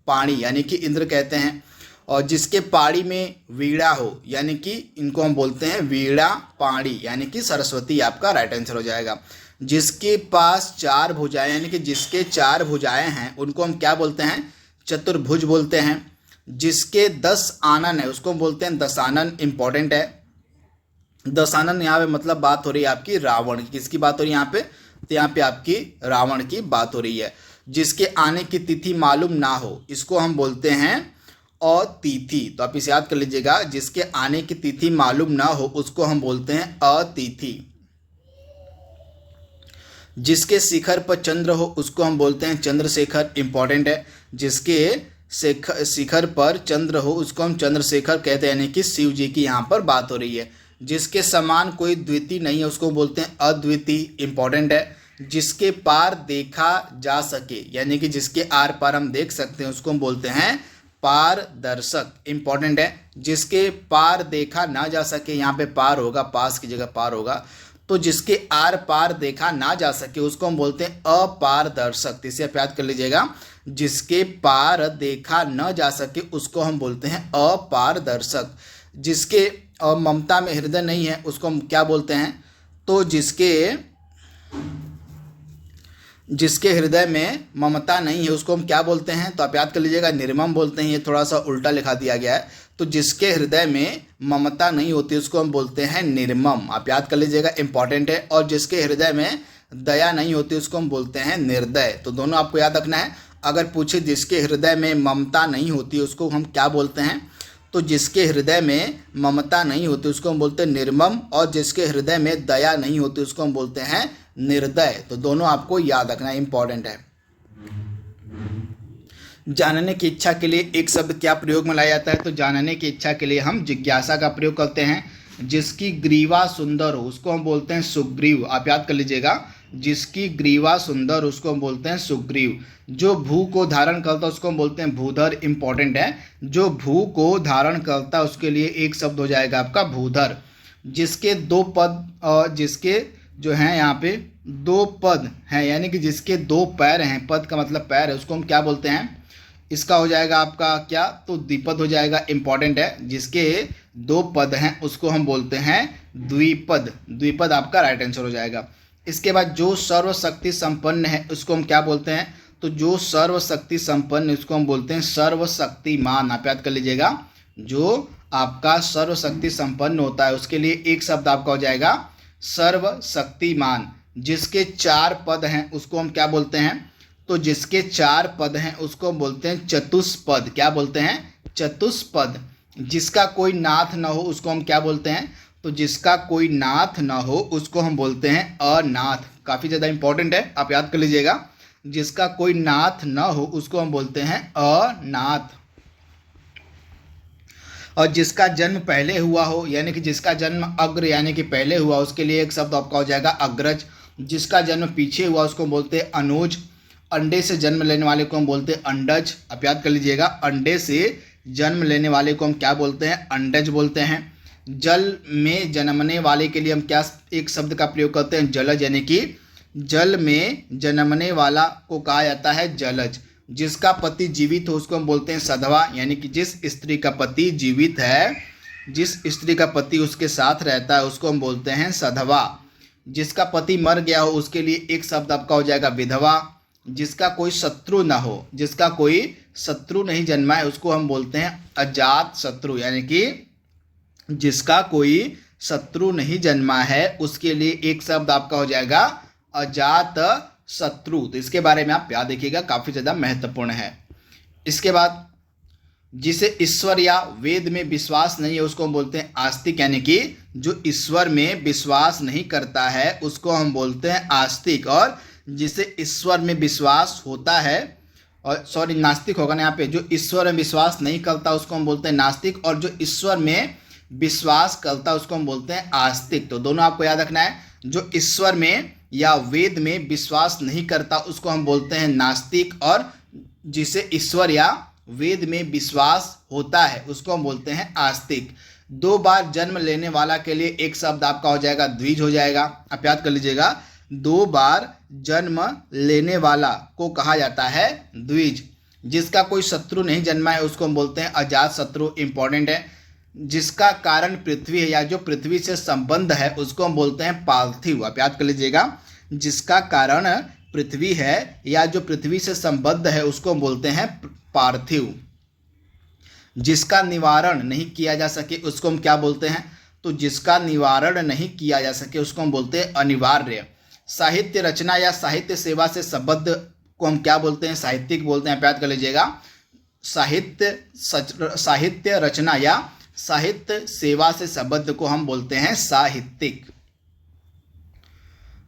पाणी यानी कि इंद्र कहते हैं। और जिसके पाड़ी में वीणा हो यानी कि इनको हम बोलते हैं वीणा पाणी यानी कि सरस्वती आपका राइट आंसर हो जाएगा। जिसके पास 4 भुजाएं यानी कि जिसके 4 भुजाएं हैं उनको हम क्या बोलते हैं? चतुर्भुज बोलते हैं। जिसके 10 आनन है उसको हम बोलते हैं दशानन। इंपॉर्टेंट है दशानन। यहाँ पे मतलब बात हो रही है आपकी रावण की। किसकी बात हो रही है यहाँ पे? तो यहाँ पे आपकी रावण की बात हो रही है। जिसके आने की तिथि मालूम ना हो इसको हम बोलते हैं अतिथि। तो आप इसे याद कर लीजिएगा, जिसके आने की तिथि मालूम ना हो उसको हम बोलते हैं अतिथि। जिसके शिखर पर चंद्र हो उसको हम बोलते हैं चंद्रशेखर। इंपॉर्टेंट है। जिसके शिखर पर चंद्र हो उसको हम चंद्रशेखर कहते हैं, यानी कि शिव जी की यहाँ पर बात हो रही है। जिसके समान कोई द्वितीय नहीं है उसको बोलते हैं अद्वितीय। इंपॉर्टेंट है। जिसके पार देखा जा सके यानी कि जिसके आर पार हम देख सकते हैं उसको हम बोलते हैं पारदर्शक। इंपॉर्टेंट है। जिसके पार देखा ना जा सके, यहाँ पे पार होगा, पास की जगह पार होगा, तो जिसके आर पार देखा ना जा सके उसको हम बोलते हैं अपारदर्शक। इसे आप याद कर लीजिएगा, जिसके पार देखा न जा सके उसको हम बोलते हैं अपारदर्शक। जिसके ममता में हृदय नहीं है उसको हम क्या बोलते हैं? तो जिसके हृदय में ममता नहीं है उसको हम क्या बोलते हैं? तो आप याद कर लीजिएगा, निर्मम बोलते हैं। ये थोड़ा सा उल्टा लिखा दिया गया है। तो जिसके हृदय में ममता नहीं होती उसको हम बोलते हैं निर्मम। आप याद कर लीजिएगा, इंपॉर्टेंट है। और जिसके हृदय में दया नहीं होती उसको हम बोलते हैं निर्दय। तो दोनों आपको याद रखना है। अगर पूछे जिसके हृदय में ममता नहीं होती उसको हम क्या बोलते हैं? तो जिसके हृदय में ममता नहीं होती उसको हम बोलते हैं निर्मम, और जिसके हृदय में दया नहीं होती उसको हम बोलते हैं निर्दय। तो दोनों आपको याद रखना इंपॉर्टेंट है। जानने की इच्छा के लिए एक शब्द क्या प्रयोग में लाया जाता है? तो जानने की इच्छा के लिए हम जिज्ञासा का प्रयोग करते हैं। जिसकी ग्रीवा सुंदर हो उसको हम बोलते हैं सुग्रीव। आप याद कर लीजिएगा, जिसकी ग्रीवा सुंदर उसको हम बोलते हैं सुग्रीव। जो भू को धारण करता है उसको हम बोलते हैं भूधर। इंपॉर्टेंट है। जो भू को धारण करता है उसके लिए एक शब्द हो जाएगा आपका भूधर। जिसके 2 पद जिसके जो हैं यहाँ पे 2 पद हैं यानी कि जिसके 2 पैर हैं, पद का मतलब पैर है, उसको हम क्या बोलते हैं? इसका हो जाएगा आपका क्या, तो द्विपद हो जाएगा, इंपॉर्टेंट है। जिसके दो पद हैं उसको हम बोलते हैं द्विपद, द्विपद आपका राइट आंसर हो जाएगा। इसके बाद जो सर्वशक्ति संपन्न है उसको हम क्या बोलते हैं, तो जो सर्वशक्ति संपन्न उसको हम बोलते हैं सर्वशक्तिमान। आप याद कर लीजिएगा, जो आपका सर्वशक्ति संपन्न होता है उसके लिए एक शब्द आपका हो जाएगा सर्वशक्तिमान। जिसके चार पद हैं उसको हम क्या बोलते हैं, तो जिसके चार पद हैं उसको हम बोलते हैं चतुष्पद। क्या बोलते हैं, चतुष्पद। जिसका कोई नाथ न हो उसको हम क्या बोलते हैं, तो जिसका कोई नाथ न हो उसको हम बोलते हैं अनाथ। काफ़ी ज़्यादा इंपॉर्टेंट है, आप याद कर लीजिएगा। जिसका कोई नाथ न हो उसको हम बोलते हैं अनाथ। और जिसका जन्म पहले हुआ हो, यानी कि जिसका जन्म अग्र यानी कि पहले हुआ, उसके लिए एक शब्द आपका हो जाएगा अग्रज। जिसका जन्म पीछे हुआ उसको बोलते हैं अनुज। अंडे से जन्म लेने वाले को हम बोलते हैं अंडज। आप याद कर लीजिएगा, अंडे से जन्म लेने वाले को हम क्या बोलते हैं, अंडज बोलते हैं। जल में जन्मने वाले के लिए हम क्या एक शब्द का प्रयोग करते हैं, जलज, यानी कि जल में जन्मने वाला को कहा जाता है जलज। जिसका पति जीवित हो उसको हम बोलते हैं सधवा, यानी कि जिस स्त्री का पति जीवित है, जिस स्त्री का पति उसके साथ रहता है उसको हम बोलते हैं सधवा। जिसका पति मर गया हो उसके लिए एक शब्द आपका हो जाएगा विधवा। जिसका कोई शत्रु ना हो, जिसका कोई शत्रु नहीं जन्मा है उसको हम बोलते हैं अजात शत्रु, यानी कि जिसका कोई शत्रु नहीं जन्मा है उसके लिए एक शब्द आपका हो जाएगा अजात शत्रु। तो इसके बारे में आप याद रखिएगा, काफ़ी ज़्यादा महत्वपूर्ण है। इसके बाद जिसे ईश्वर या वेद में विश्वास नहीं है उसको हम बोलते हैं आस्तिक, यानी कि जो ईश्वर में विश्वास नहीं करता है उसको हम बोलते हैं आस्तिक। और जिसे ईश्वर में विश्वास होता है, और सॉरी नास्तिक होगा ना यहाँ पे, जो ईश्वर में विश्वास नहीं करता उसको हम बोलते हैं नास्तिक, और जो ईश्वर में विश्वास करता उसको हम बोलते हैं आस्तिक। तो दोनों आपको याद रखना है, जो ईश्वर में या वेद में विश्वास नहीं करता उसको हम बोलते हैं नास्तिक, और जिसे ईश्वर या वेद में विश्वास होता है उसको हम बोलते हैं आस्तिक। दो बार जन्म लेने वाला के लिए एक शब्द आपका हो जाएगा द्विज हो जाएगा। आप याद कर लीजिएगा, दो बार जन्म लेने वाला को कहा जाता है द्विज। जिसका कोई शत्रु नहीं जन्मा है उसको हम बोलते हैं अजात शत्रु, इंपॉर्टेंट है। जिसका कारण पृथ्वी है या जो पृथ्वी से संबंध है उसको हम बोलते हैं पार्थिव। आप याद कर लीजिएगा, जिसका कारण पृथ्वी है या जो पृथ्वी से संबद्ध है उसको हम बोलते हैं पार्थिव। जिसका निवारण नहीं किया जा सके उसको हम क्या बोलते हैं, तो जिसका निवारण नहीं किया जा सके उसको हम बोलते हैं अनिवार्य। साहित्य रचना या साहित्य सेवा से संबद्ध को हम क्या बोलते हैं, साहित्यिक बोलते हैं। याद कर लीजिएगा, साहित्य रचना या साहित्य सेवा से संबद्ध को हम बोलते हैं साहित्यिक।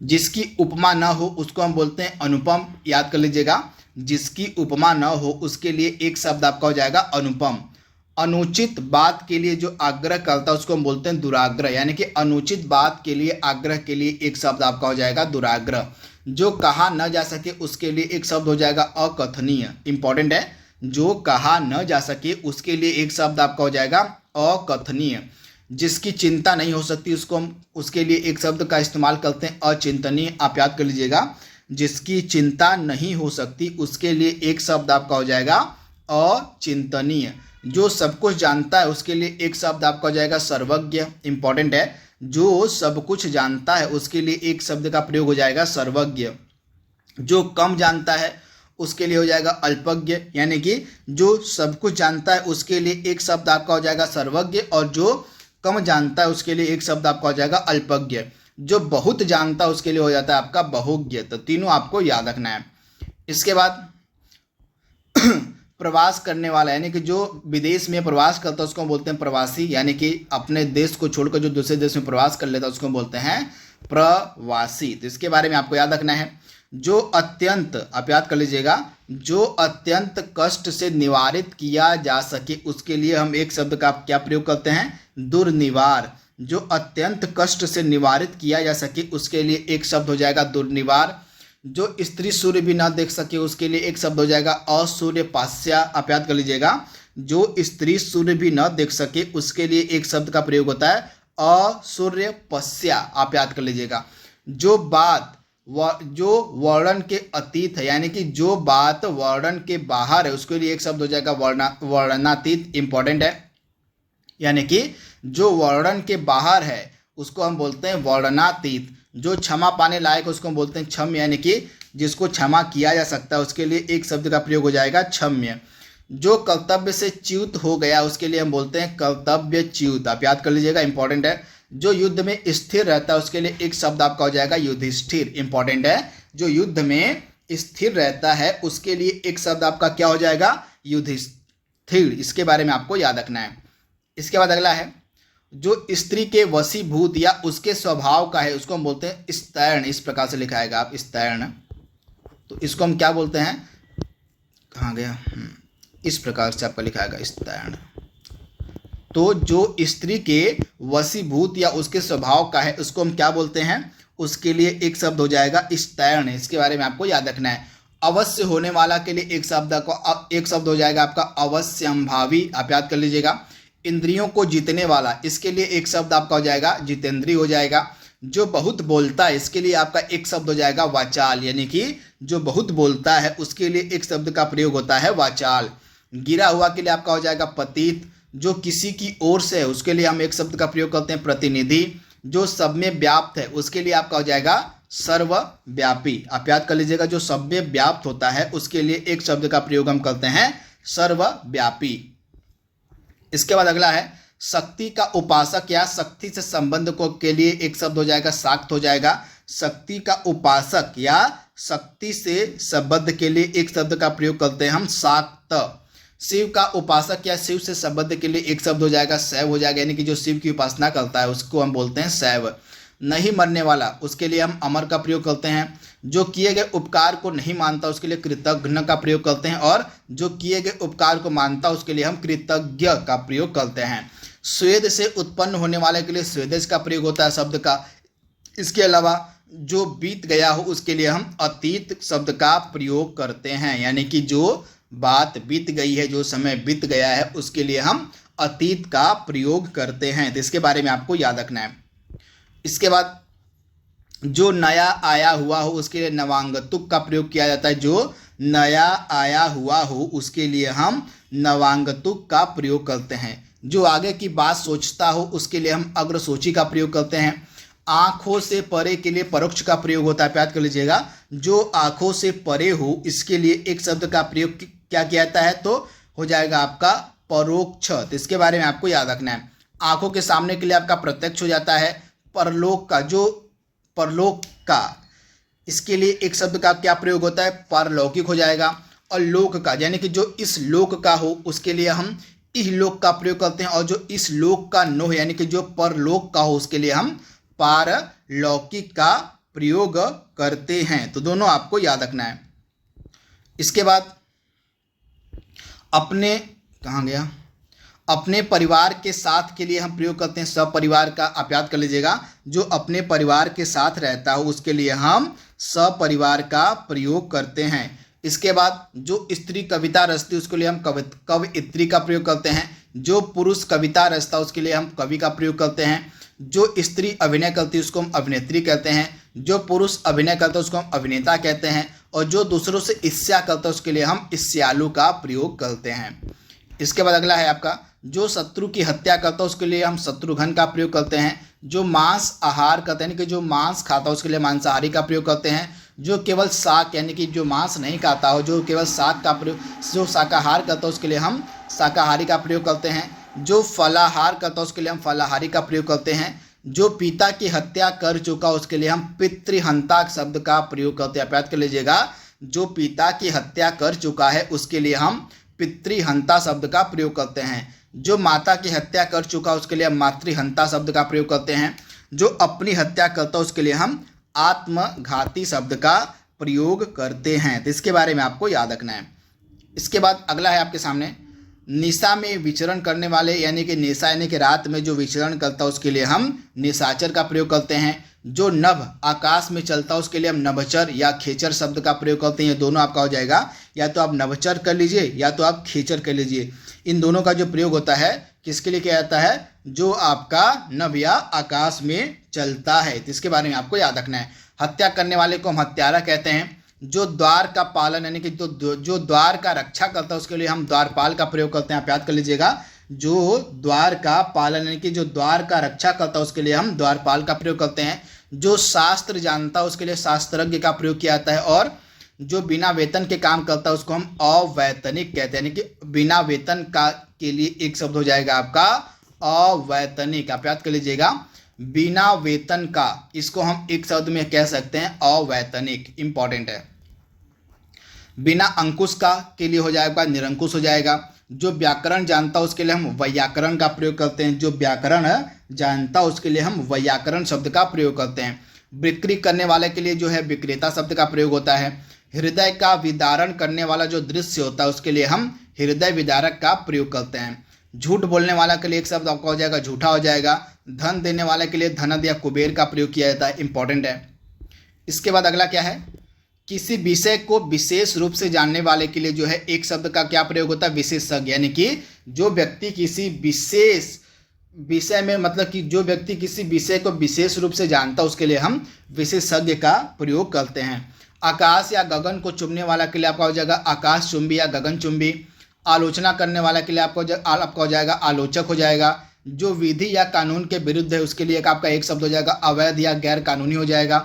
जिसकी उपमा न हो उसको हम बोलते हैं अनुपम। याद कर लीजिएगा, जिसकी उपमा न हो उसके लिए एक शब्द आपका हो जाएगा अनुपम। अनुचित बात के लिए जो आग्रह करता है उसको हम बोलते हैं दुराग्रह, यानी कि अनुचित बात के लिए आग्रह के लिए एक शब्द आपका हो जाएगा दुराग्रह। जो कहा न जा सके उसके लिए एक शब्द हो जाएगा अकथनीय, इंपॉर्टेंट है। जो कहा न जा सके उसके लिए एक शब्द आपका हो जाएगा अकथनीय। जिसकी चिंता नहीं हो सकती उसको हम उसके लिए एक शब्द का इस्तेमाल करते हैं अचिंतनीय। आप याद कर लीजिएगा, जिसकी चिंता नहीं हो सकती उसके लिए एक शब्द आपका हो जाएगा अचिंतनीय। जो सब कुछ जानता है उसके लिए एक शब्द आपका हो जाएगा सर्वज्ञ, इंपॉर्टेंट है। जो सब कुछ जानता है उसके लिए एक शब्द का प्रयोग हो जाएगा सर्वज्ञ। जो कम जानता है उसके लिए हो जाएगा अल्पज्ञ, यानी कि जो सब कुछ जानता है उसके लिए एक शब्द आपका हो जाएगा सर्वज्ञ, और जो कम जानता है उसके लिए एक शब्द आपका हो जाएगा अल्पज्ञ। जो बहुत जानता है उसके लिए हो जाता है आपका बहुज्ञ। तो तीनों आपको याद रखना है। इसके बाद प्रवास करने वाला, यानी कि जो विदेश में प्रवास करता है उसको हम बोलते हैं प्रवासी, यानी कि अपने देश को छोड़कर जो दूसरे देश में प्रवास कर लेता है उसको हम बोलते हैं प्रवासी। तो इसके बारे में आपको याद रखना है। जो अत्यंत, आप याद कर लीजिएगा, जो अत्यंत कष्ट से निवारित किया जा सके उसके लिए हम एक शब्द का क्या प्रयोग करते हैं, दुर्निवार। जो अत्यंत कष्ट से निवारित किया जा सके उसके लिए एक शब्द हो जाएगा दुर्निवार। जो स्त्री सूर्य भी ना देख सके उसके लिए एक शब्द हो जाएगा असूर्यपास्या। आप याद कर लीजिएगा, जो स्त्री सूर्य भी न देख सके उसके लिए एक शब्द का प्रयोग होता है असूर्यपस्या। आप याद कर लीजिएगा। जो बात जो वर्णन के अतीत है, यानी कि जो बात वर्णन के बाहर है, उसके लिए एक शब्द हो जाएगा वर्णनातीत। इंपॉर्टेंट है, यानी कि जो वर्णन के बाहर है उसको हम बोलते हैं वर्णनातीत। जो क्षमा पाने लायक है उसको हम बोलते हैं क्षम्य, यानी कि जिसको क्षमा किया जा सकता है उसके लिए एक शब्द का प्रयोग हो जाएगा क्षम्य। जो कर्तव्य से च्युत हो गया उसके लिए हम बोलते हैं कर्तव्यच्युत। आप याद कर लीजिएगा, इंपॉर्टेंट है। जो युद्ध में स्थिर रहता है उसके लिए एक शब्द आपका हो जाएगा युधिष्ठिर। इंपॉर्टेंट है, जो युद्ध में स्थिर रहता है उसके लिए एक शब्द आपका क्या हो जाएगा, युधिष्ठिर। इसके बारे में आपको याद रखना है। इसके बाद अगला है, जो स्त्री के वशीभूत या उसके स्वभाव का है उसको हम बोलते हैं स्तैर्ण। इस प्रकार से लिखाएगा आप, स्तैर्ण। तो इसको हम क्या बोलते हैं, कहाँ गया, इस प्रकार से आपका लिखाएगा स्तैर्ण। तो जो स्त्री के वशीभूत या उसके स्वभाव का है उसको हम क्या बोलते हैं, उसके लिए एक शब्द हो जाएगा स्तैर्ण। इसके बारे में आपको याद रखना है। अवश्य होने वाला के लिए एक शब्द हो जाएगा आपका अवश्यंभावी। आप याद कर लीजिएगा। इंद्रियों को जीतने वाला, इसके लिए एक शब्द आपका हो जाएगा जितेंद्रिय हो जाएगा। जो बहुत बोलता है इसके लिए आपका एक शब्द हो जाएगा वाचाल, यानी कि जो बहुत बोलता है उसके लिए एक शब्द का प्रयोग होता है वाचाल। गिरा हुआ के लिए आपका हो जाएगा पतित। जो किसी की ओर से है उसके लिए हम एक शब्द का प्रयोग करते हैं प्रतिनिधि। जो सब में व्याप्त है उसके लिए आपका हो जाएगा सर्वव्यापी। आप याद कर लीजिएगा, जो सब में व्याप्त होता है उसके लिए एक शब्द का प्रयोग हम करते हैं सर्वव्यापी। इसके बाद अगला है, शक्ति का उपासक या शक्ति से संबंध को के लिए एक शब्द हो जाएगा शाक्त हो जाएगा। शक्ति का उपासक या शक्ति से संबंध के लिए एक शब्द का प्रयोग करते हैं हम शाक्त। शिव का उपासक या शिव से संबंध के लिए एक शब्द हो जाएगा शैव हो जाएगा, यानी कि जो शिव की उपासना करता है उसको हम बोलते हैं शैव। नहीं मरने वाला उसके लिए हम अमर का प्रयोग करते हैं। जो किए गए उपकार को नहीं मानता उसके लिए कृतज्ञ का प्रयोग करते हैं, और जो किए गए उपकार को मानता उसके लिए हम कृतज्ञ का प्रयोग करते हैं। स्वेद से उत्पन्न होने वाले के लिए स्वेदेश का प्रयोग होता है शब्द का। इसके अलावा जो बीत गया हो उसके लिए हम अतीत शब्द का प्रयोग करते हैं, यानी कि जो बात बीत गई है, जो समय बीत गया है उसके लिए हम अतीत का प्रयोग करते हैं। तो इसके बारे में आपको याद रखना है। इसके बाद जो नया आया हुआ हो उसके लिए नवांगतुक का प्रयोग किया जाता है। जो नया आया हुआ हो उसके लिए हम नवांगतुक का प्रयोग करते हैं। जो आगे की बात सोचता हो उसके लिए हम अग्रसोची का प्रयोग करते हैं। आँखों से परे के लिए परोक्ष का प्रयोग होता है, याद कर लीजिएगा। जो आँखों से परे हो इसके लिए एक शब्द का प्रयोग क्या किया जाता है, तो हो जाएगा आपका परोक्ष। तो इसके बारे में आपको याद रखना है। आँखों के सामने के लिए आपका प्रत्यक्ष हो जाता है। परलोक का, जो परलोक का, इसके लिए एक शब्द का क्या प्रयोग होता है, पारलौकिक हो जाएगा। और लोक का, यानी कि जो इस लोक का हो उसके लिए हम इहलोक का प्रयोग करते हैं। और जो इस लोक का न हो, यानी कि जो परलोक का हो उसके लिए हम पारलौकिक का प्रयोग करते हैं। तो दोनों आपको याद रखना है। इसके बाद अपने, कहाँ गया, अपने परिवार के साथ के लिए हम प्रयोग करते हैं सपरिवार का। आप याद कर लीजिएगा, जो अपने परिवार के साथ रहता हो उसके लिए हम सपरिवार का प्रयोग करते हैं। इसके बाद जो स्त्री कविता रचती उसके लिए हम कवयित्री का प्रयोग करते हैं। जो पुरुष कविता रचता उसके लिए हम कवि का प्रयोग करते हैं। जो स्त्री अभिनय करती है उसको हम अभिनेत्री कहते हैं। जो पुरुष अभिनय करता है उसको हम अभिनेता कहते हैं। और जो दूसरों से ईर्ष्या करता है उसके लिए हम ईर्ष्यालु का प्रयोग करते हैं। इसके बाद अगला है आपका, जो शत्रु की हत्या करता है उसके लिए हम शत्रुघ्न का प्रयोग करते हैं। जो मांस आहार करते हैं, यानी कि जो मांस खाता है उसके लिए मांसाहारी का प्रयोग करते हैं। जो केवल शाक, यानी कि जो मांस नहीं खाता हो, जो केवल शाक का प्रयोग, जो शाकाहार करता है उसके लिए हम शाकाहारी का प्रयोग करते हैं। जो फलाहार करता है उसके लिए हम फलाहारी का प्रयोग करते हैं। जो पिता की हत्या कर चुका उसके लिए हम पितृहंता शब्द का प्रयोग करते हैं। याद कर लीजिएगा, जो पिता की हत्या कर चुका है उसके लिए हम पितृहंता शब्द का प्रयोग करते हैं। जो माता की हत्या कर चुका उसके लिए हम मातृहंता शब्द का प्रयोग करते हैं। जो अपनी हत्या करता है उसके लिए हम आत्मघाती शब्द का प्रयोग करते हैं। तो इसके बारे में आपको याद रखना है। इसके बाद अगला है आपके सामने, निशा में विचरण करने वाले, यानी कि निशा यानी कि रात में जो विचरण करता है उसके लिए हम निशाचर का प्रयोग करते हैं। जो नभ आकाश में चलता है उसके लिए हम नभचर या खेचर शब्द का प्रयोग करते हैं। ये दोनों आपका हो जाएगा, या तो आप नभचर कर लीजिए या तो आप खेचर कर लीजिए। इन दोनों का जो प्रयोग होता है किसके लिए किया जाता है, जो आपका नभ या आकाश में चलता है। तो इसके बारे में आपको याद रखना है। हत्या करने वाले को हम हत्यारा कहते हैं। जो द्वार का पालन यानी कि जो द्वार का रक्षा करता है उसके लिए हम द्वारपाल का प्रयोग करते हैं। आप याद कर लीजिएगा, जो द्वार का पालन यानी कि जो द्वार का रक्षा करता है उसके लिए हम द्वारपाल का प्रयोग करते हैं। जो शास्त्र जानता है उसके लिए शास्त्रज्ञ का प्रयोग किया जाता है। और जो बिना वेतन के काम करता है उसको हम अवैतनिक कहते हैं, यानी कि बिना वेतन का के लिए एक शब्द हो जाएगा आपका अवैतनिक। आप याद कर लीजिएगा, बिना वेतन का, इसको हम एक शब्द में कह सकते हैं अवैतनिक, इंपॉर्टेंट है। बिना अंकुश का के लिए हो जाएगा निरंकुश हो जाएगा। जो व्याकरण जानता है उसके लिए हम वैयाकरण का प्रयोग करते हैं। जो व्याकरण जानता है उसके लिए हम वैयाकरण शब्द का प्रयोग करते हैं। बिक्री करने वाले के लिए जो है विक्रेता शब्द का प्रयोग होता है। हृदय का विदारण करने वाला जो दृश्य होता है उसके लिए हम हृदय विदारक का प्रयोग करते हैं। झूठ बोलने वाला के लिए एक शब्द आपका हो जाएगा झूठा हो जाएगा। धन देने वाले के लिए धनद या कुबेर का प्रयोग किया जाता है, इंपॉर्टेंट है। इसके बाद अगला क्या है, किसी विषय को विशेष रूप से जानने वाले के लिए जो है एक शब्द का क्या प्रयोग होता है, विशेषज्ञ। यानी कि जो व्यक्ति किसी विशेष विषय में, मतलब कि जो व्यक्ति किसी विषय को विशेष रूप से जानता है उसके लिए हम विशेषज्ञ का प्रयोग करते हैं। आकाश या गगन को चुंबने वाला के लिए आपका हो जाएगा आकाश चुंबी या गगन चुंबी। आलोचना करने वाला के लिए आपका हो जाएगा आलोचक हो जाएगा। जो विधि या कानून के विरुद्ध है उसके लिए आपका एक शब्द हो जाएगा अवैध या गैर कानूनी हो जाएगा।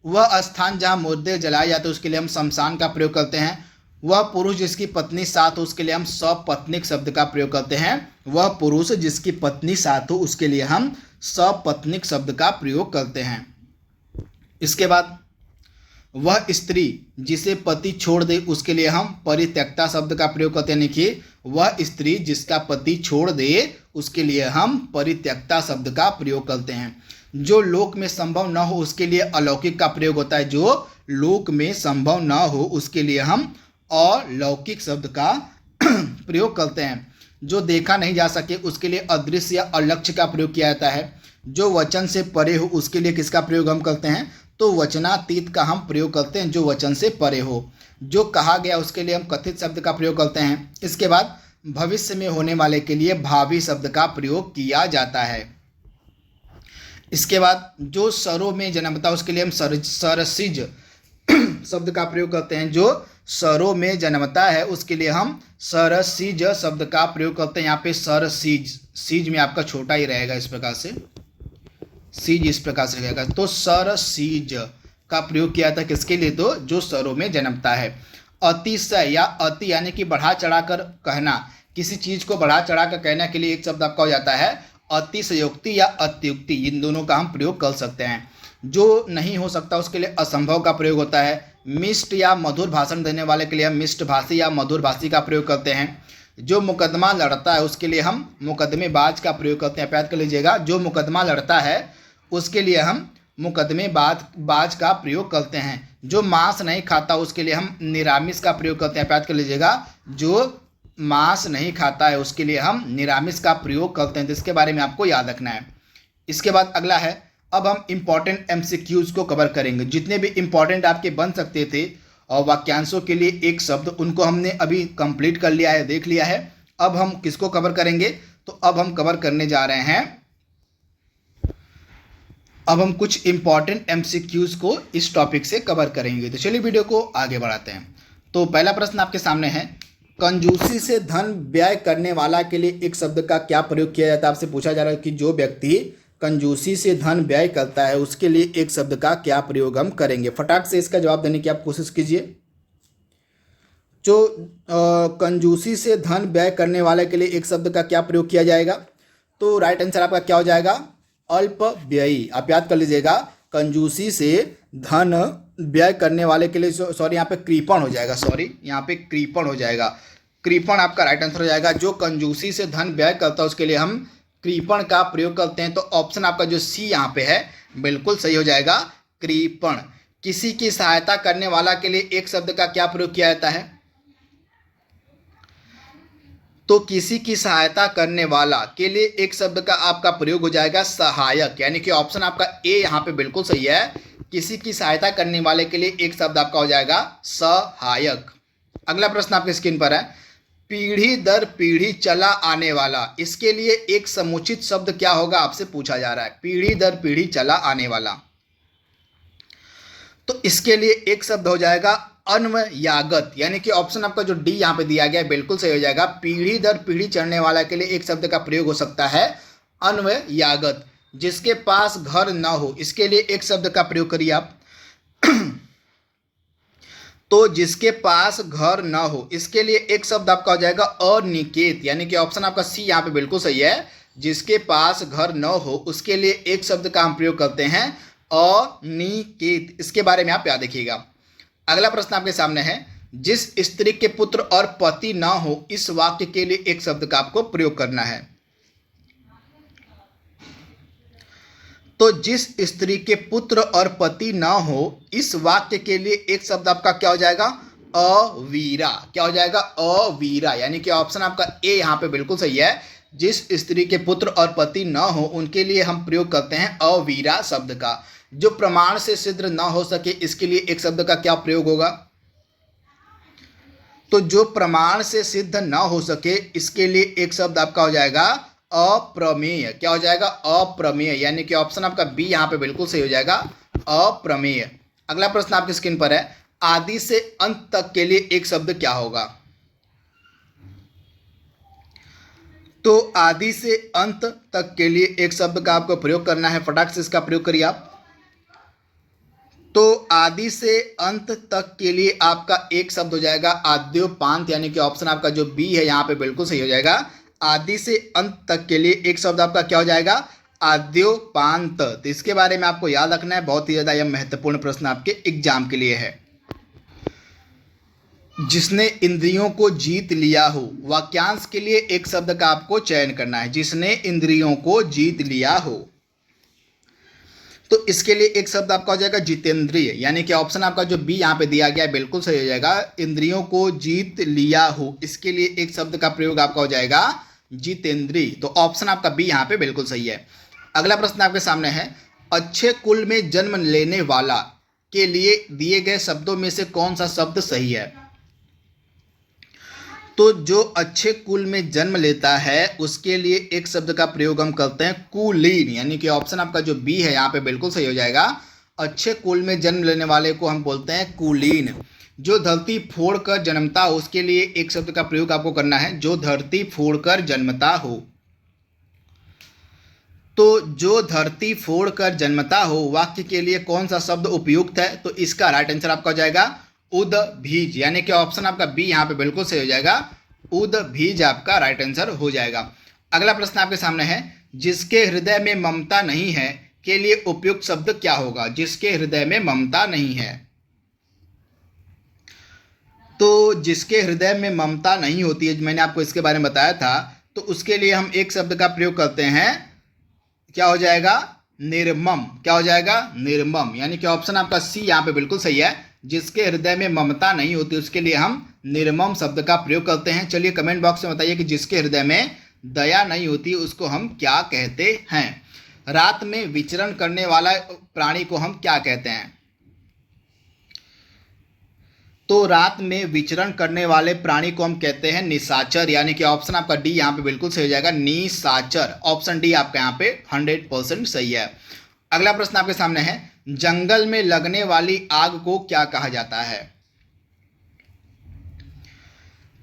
वह स्थान जहाँ मुर्दे जलाए जाते हैं उसके लिए हम शमशान का प्रयोग करते हैं। वह पुरुष जिसकी पत्नी साथ हो उसके लिए हम सपत्नीक शब्द का प्रयोग करते हैं। वह पुरुष जिसकी पत्नी साथ हो उसके लिए हम सपत्नीक शब्द का प्रयोग करते हैं। इसके बाद वह स्त्री जिसे पति छोड़ दे उसके लिए हम परित्यक्ता शब्द का प्रयोग करते हैं। यानी कि वह स्त्री जिसका पति छोड़ दे उसके लिए हम परित्यक्ता शब्द का प्रयोग करते हैं। जो लोक में संभव न हो उसके लिए अलौकिक का प्रयोग होता है। जो लोक में संभव न हो उसके लिए हम अलौकिक शब्द का प्रयोग करते हैं। जो देखा नहीं जा सके उसके लिए अदृश्य या अलक्ष्य का प्रयोग किया जाता है। जो वचन से परे हो उसके लिए किसका प्रयोग हम करते हैं, तो वचनातीत का हम प्रयोग करते हैं, जो वचन से परे हो। जो कहा गया उसके लिए हम कथित शब्द का प्रयोग करते हैं। इसके बाद भविष्य में होने वाले के लिए भावी शब्द का प्रयोग किया जाता है। इसके बाद जो सरों में जन्मता उसके लिए हम सरसिज शब्द का प्रयोग करते हैं। जो सरों में जन्मता है उसके लिए हम सरसिज शब्द का प्रयोग करते हैं। यहाँ पे सरसिज, सीज में आपका छोटा ही रहेगा, इस प्रकार से सीज इस प्रकार से रहेगा। तो सरसिज का प्रयोग किया था किसके लिए, तो जो सरों में जन्मता है। अतिशय या अति यानी कि बढ़ा चढ़ाकर कहना, किसी चीज को बढ़ा चढ़ाकर कहने के लिए एक शब्द आपका हो जाता है अतिशयोक्ति या अत्युक्ति। इन दोनों का हम प्रयोग कर सकते हैं। जो नहीं हो सकता उसके लिए असंभव का प्रयोग होता है। मिष्ट या मधुर भाषण देने वाले के लिए हम मिष्ट भाषी या मधुर भाषी का प्रयोग करते हैं। जो मुकदमा लड़ता है उसके लिए हम मुकदमेबाज का प्रयोग करते हैं। याद कर लीजिएगा, जो मुकदमा लड़ता है उसके लिए हम मुकदमेबाज का प्रयोग करते हैं। जो मांस नहीं खाता उसके लिए हम निरामिष का प्रयोग करते हैं। याद कर लीजिएगा, जो मांस नहीं खाता है उसके लिए हम निरामिष का प्रयोग करते हैं। तो इसके बारे में आपको याद रखना है। इसके बाद अगला है, अब हम इम्पॉर्टेंट एमसीक्यूज को कवर करेंगे। जितने भी इम्पॉर्टेंट आपके बन सकते थे और वाक्यांशों के लिए एक शब्द, उनको हमने अभी कंप्लीट कर लिया है, देख लिया है। अब हम किसको कवर करेंगे, तो अब हम कवर करने जा रहे हैं, अब हम कुछ इम्पॉर्टेंट एमसीक्यूज को इस टॉपिक से कवर करेंगे। तो चलिए वीडियो को आगे बढ़ाते हैं। तो पहला प्रश्न आपके सामने है, कंजूसी से धन व्यय करने वाला के लिए एक शब्द का क्या प्रयोग किया जाता है। आपसे पूछा जा रहा है कि जो व्यक्ति कंजूसी से धन व्यय करता है उसके लिए एक शब्द का क्या प्रयोग हम करेंगे। फटाक से इसका जवाब देने की आप कोशिश कीजिए। जो कंजूसी से धन व्यय करने वाले के लिए एक शब्द का क्या प्रयोग किया जाएगा, तो राइट आंसर आपका क्या हो जाएगा, अल्पव्ययी। आप याद कर लीजिएगा, कंजूसी से धन व्यय करने वाले के लिए, सॉरी यहाँ पे कृपण हो जाएगा, सॉरी यहाँ पे कृपण हो जाएगा। कृपण आपका राइट आंसर हो जाएगा। जो कंजूसी से धन व्यय करता है उसके लिए हम कृपण का प्रयोग करते हैं। तो ऑप्शन आपका जो सी यहाँ पे है बिल्कुल सही हो जाएगा, कृपण। किसी की सहायता करने वाला के लिए एक शब्द का क्या प्रयोग किया जाता है, तो किसी की सहायता करने वाला के लिए एक शब्द का आपका प्रयोग हो जाएगा सहायक। यानी कि ऑप्शन आपका ए यहाँ पे बिल्कुल सही है। किसी की सहायता करने वाले के लिए एक शब्द आपका हो जाएगा सहायक। अगला प्रश्न आपके स्क्रीन पर है, पीढ़ी दर पीढ़ी चला आने वाला, इसके लिए एक समुचित शब्द क्या होगा, आपसे पूछा जा रहा है। पीढ़ी दर पीढ़ी चला आने वाला, तो इसके लिए एक शब्द हो जाएगा अन्वयागत, यानी कि ऑप्शन आपका जो डी यहाँ पे दिया गया है बिल्कुल सही हो जाएगा। पीढ़ी दर पीढ़ी चढ़ने वाला के लिए एक शब्द का प्रयोग हो सकता है अन्वयागत। जिसके पास घर न हो, इसके लिए एक शब्द का प्रयोग करिए आप। तो जिसके पास घर न हो, इसके लिए एक शब्द आपका हो जाएगा अनिकेत, यानी कि ऑप्शन आपका सी यहाँ पे बिल्कुल सही है। जिसके पास घर न हो उसके लिए एक शब्द का हम प्रयोग करते हैं अनिकेत। इसके बारे में आप याद रखिएगा। अगला प्रश्न आपके सामने है, जिस स्त्री के पुत्र और पति न हो, इस वाक्य के लिए एक शब्द का आपको प्रयोग करना है। तो जिस स्त्री के पुत्र और पति न हो, इस वाक्य के लिए एक शब्द आपका क्या हो जाएगा अवीरा। क्या हो जाएगा अवीरा, यानी कि ऑप्शन आपका ए यहाँ पे बिल्कुल सही है। जिस स्त्री के पुत्र और पति न हो उनके लिए हम प्रयोग करते हैं अवीरा शब्द का। जो प्रमाण से सिद्ध न हो सके, इसके लिए एक शब्द का क्या प्रयोग होगा। तो जो प्रमाण से सिद्ध न हो सके, इसके लिए एक शब्द आपका हो जाएगा अप्रमेय। क्या हो जाएगा अप्रमेय, यानी कि ऑप्शन आपका बी यहाँ पे बिल्कुल सही हो जाएगा अप्रमेय। अगला प्रश्न आपकी स्क्रीन पर है, आदि से अंत तक के लिए एक शब्द क्या होगा। तो आदि से अंत तक के लिए एक शब्द का आपको प्रयोग करना है। फटाक से इसका प्रयोग करिए आप। तो आदि से अंत तक के लिए आपका एक शब्द हो जाएगा आद्योपांत, यानी कि ऑप्शन आपका जो बी है यहाँ पे बिल्कुल सही हो जाएगा। आदि से अंत तक के लिए एक शब्द आपका क्या हो जाएगा आद्योपांत। तो इसके बारे में आपको याद रखना है, बहुत ही ज्यादा यह महत्वपूर्ण प्रश्न आपके एग्जाम के लिए है। जिसने इंद्रियों को जीत लिया हो, वाक्यांश के लिए एक शब्द का आपको चयन करना है। जिसने इंद्रियों को जीत लिया हो, तो इसके लिए एक शब्द आपका हो जाएगा जितेंद्रिय, यानी कि ऑप्शन आपका जो बी यहाँ पे दिया गया है बिल्कुल सही हो जाएगा। इंद्रियों को जीत लिया हो, इसके लिए एक शब्द का प्रयोग आपका हो जाएगा जितेंद्रिय। तो ऑप्शन आपका बी यहाँ पे बिल्कुल सही है। अगला प्रश्न आपके सामने है, अच्छे कुल में जन्म लेने वाला के लिए दिए गए शब्दों में से कौन सा शब्द सही है। तो जो अच्छे कुल में जन्म लेता है उसके लिए एक शब्द का प्रयोग हम करते हैं कुलीन, यानी कि ऑप्शन आपका जो बी है यहाँ पे बिल्कुल सही हो जाएगा। अच्छे कुल में जन्म लेने वाले को हम बोलते हैं कुलीन। जो धरती फोड़कर जन्मता हो, उसके लिए एक शब्द का प्रयोग आपको करना है जो धरती फोड़कर जन्मता हो। तो जो धरती फोड़कर जन्मता हो वाक्य के लिए कौन सा शब्द उपयुक्त है। तो इसका राइट आंसर आपका हो जाएगा उद्भिज, यानी कि ऑप्शन आपका बी यहाँ पे बिल्कुल सही हो जाएगा। उद्भिज आपका राइट आंसर हो जाएगा। अगला प्रश्न आपके सामने है, जिसके हृदय में ममता नहीं है के लिए उपयुक्त शब्द क्या होगा। जिसके हृदय में ममता नहीं है, तो जिसके हृदय में ममता नहीं होती है, मैंने आपको इसके बारे में बताया था, तो उसके लिए हम एक शब्द का प्रयोग करते हैं, क्या हो जाएगा निर्मम। क्या हो जाएगा निर्मम, यानी कि ऑप्शन आपका सी यहाँ पे बिल्कुल सही है। जिसके हृदय में ममता नहीं होती उसके लिए हम निर्मम शब्द का प्रयोग करते हैं। चलिए कमेंट बॉक्स में बताइए कि जिसके हृदय में दया नहीं होती उसको हम क्या कहते हैं। रात में विचरण करने वाला प्राणी को हम क्या कहते हैं। तो रात में विचरण करने वाले प्राणी को हम कहते हैं निशाचर, यानी कि ऑप्शन आपका डी यहाँ पे बिल्कुल सही हो जाएगा निशाचर। ऑप्शन डी आपका यहाँ पे 100% सही है। अगला प्रश्न आपके सामने है, जंगल में लगने वाली आग को क्या कहा जाता है।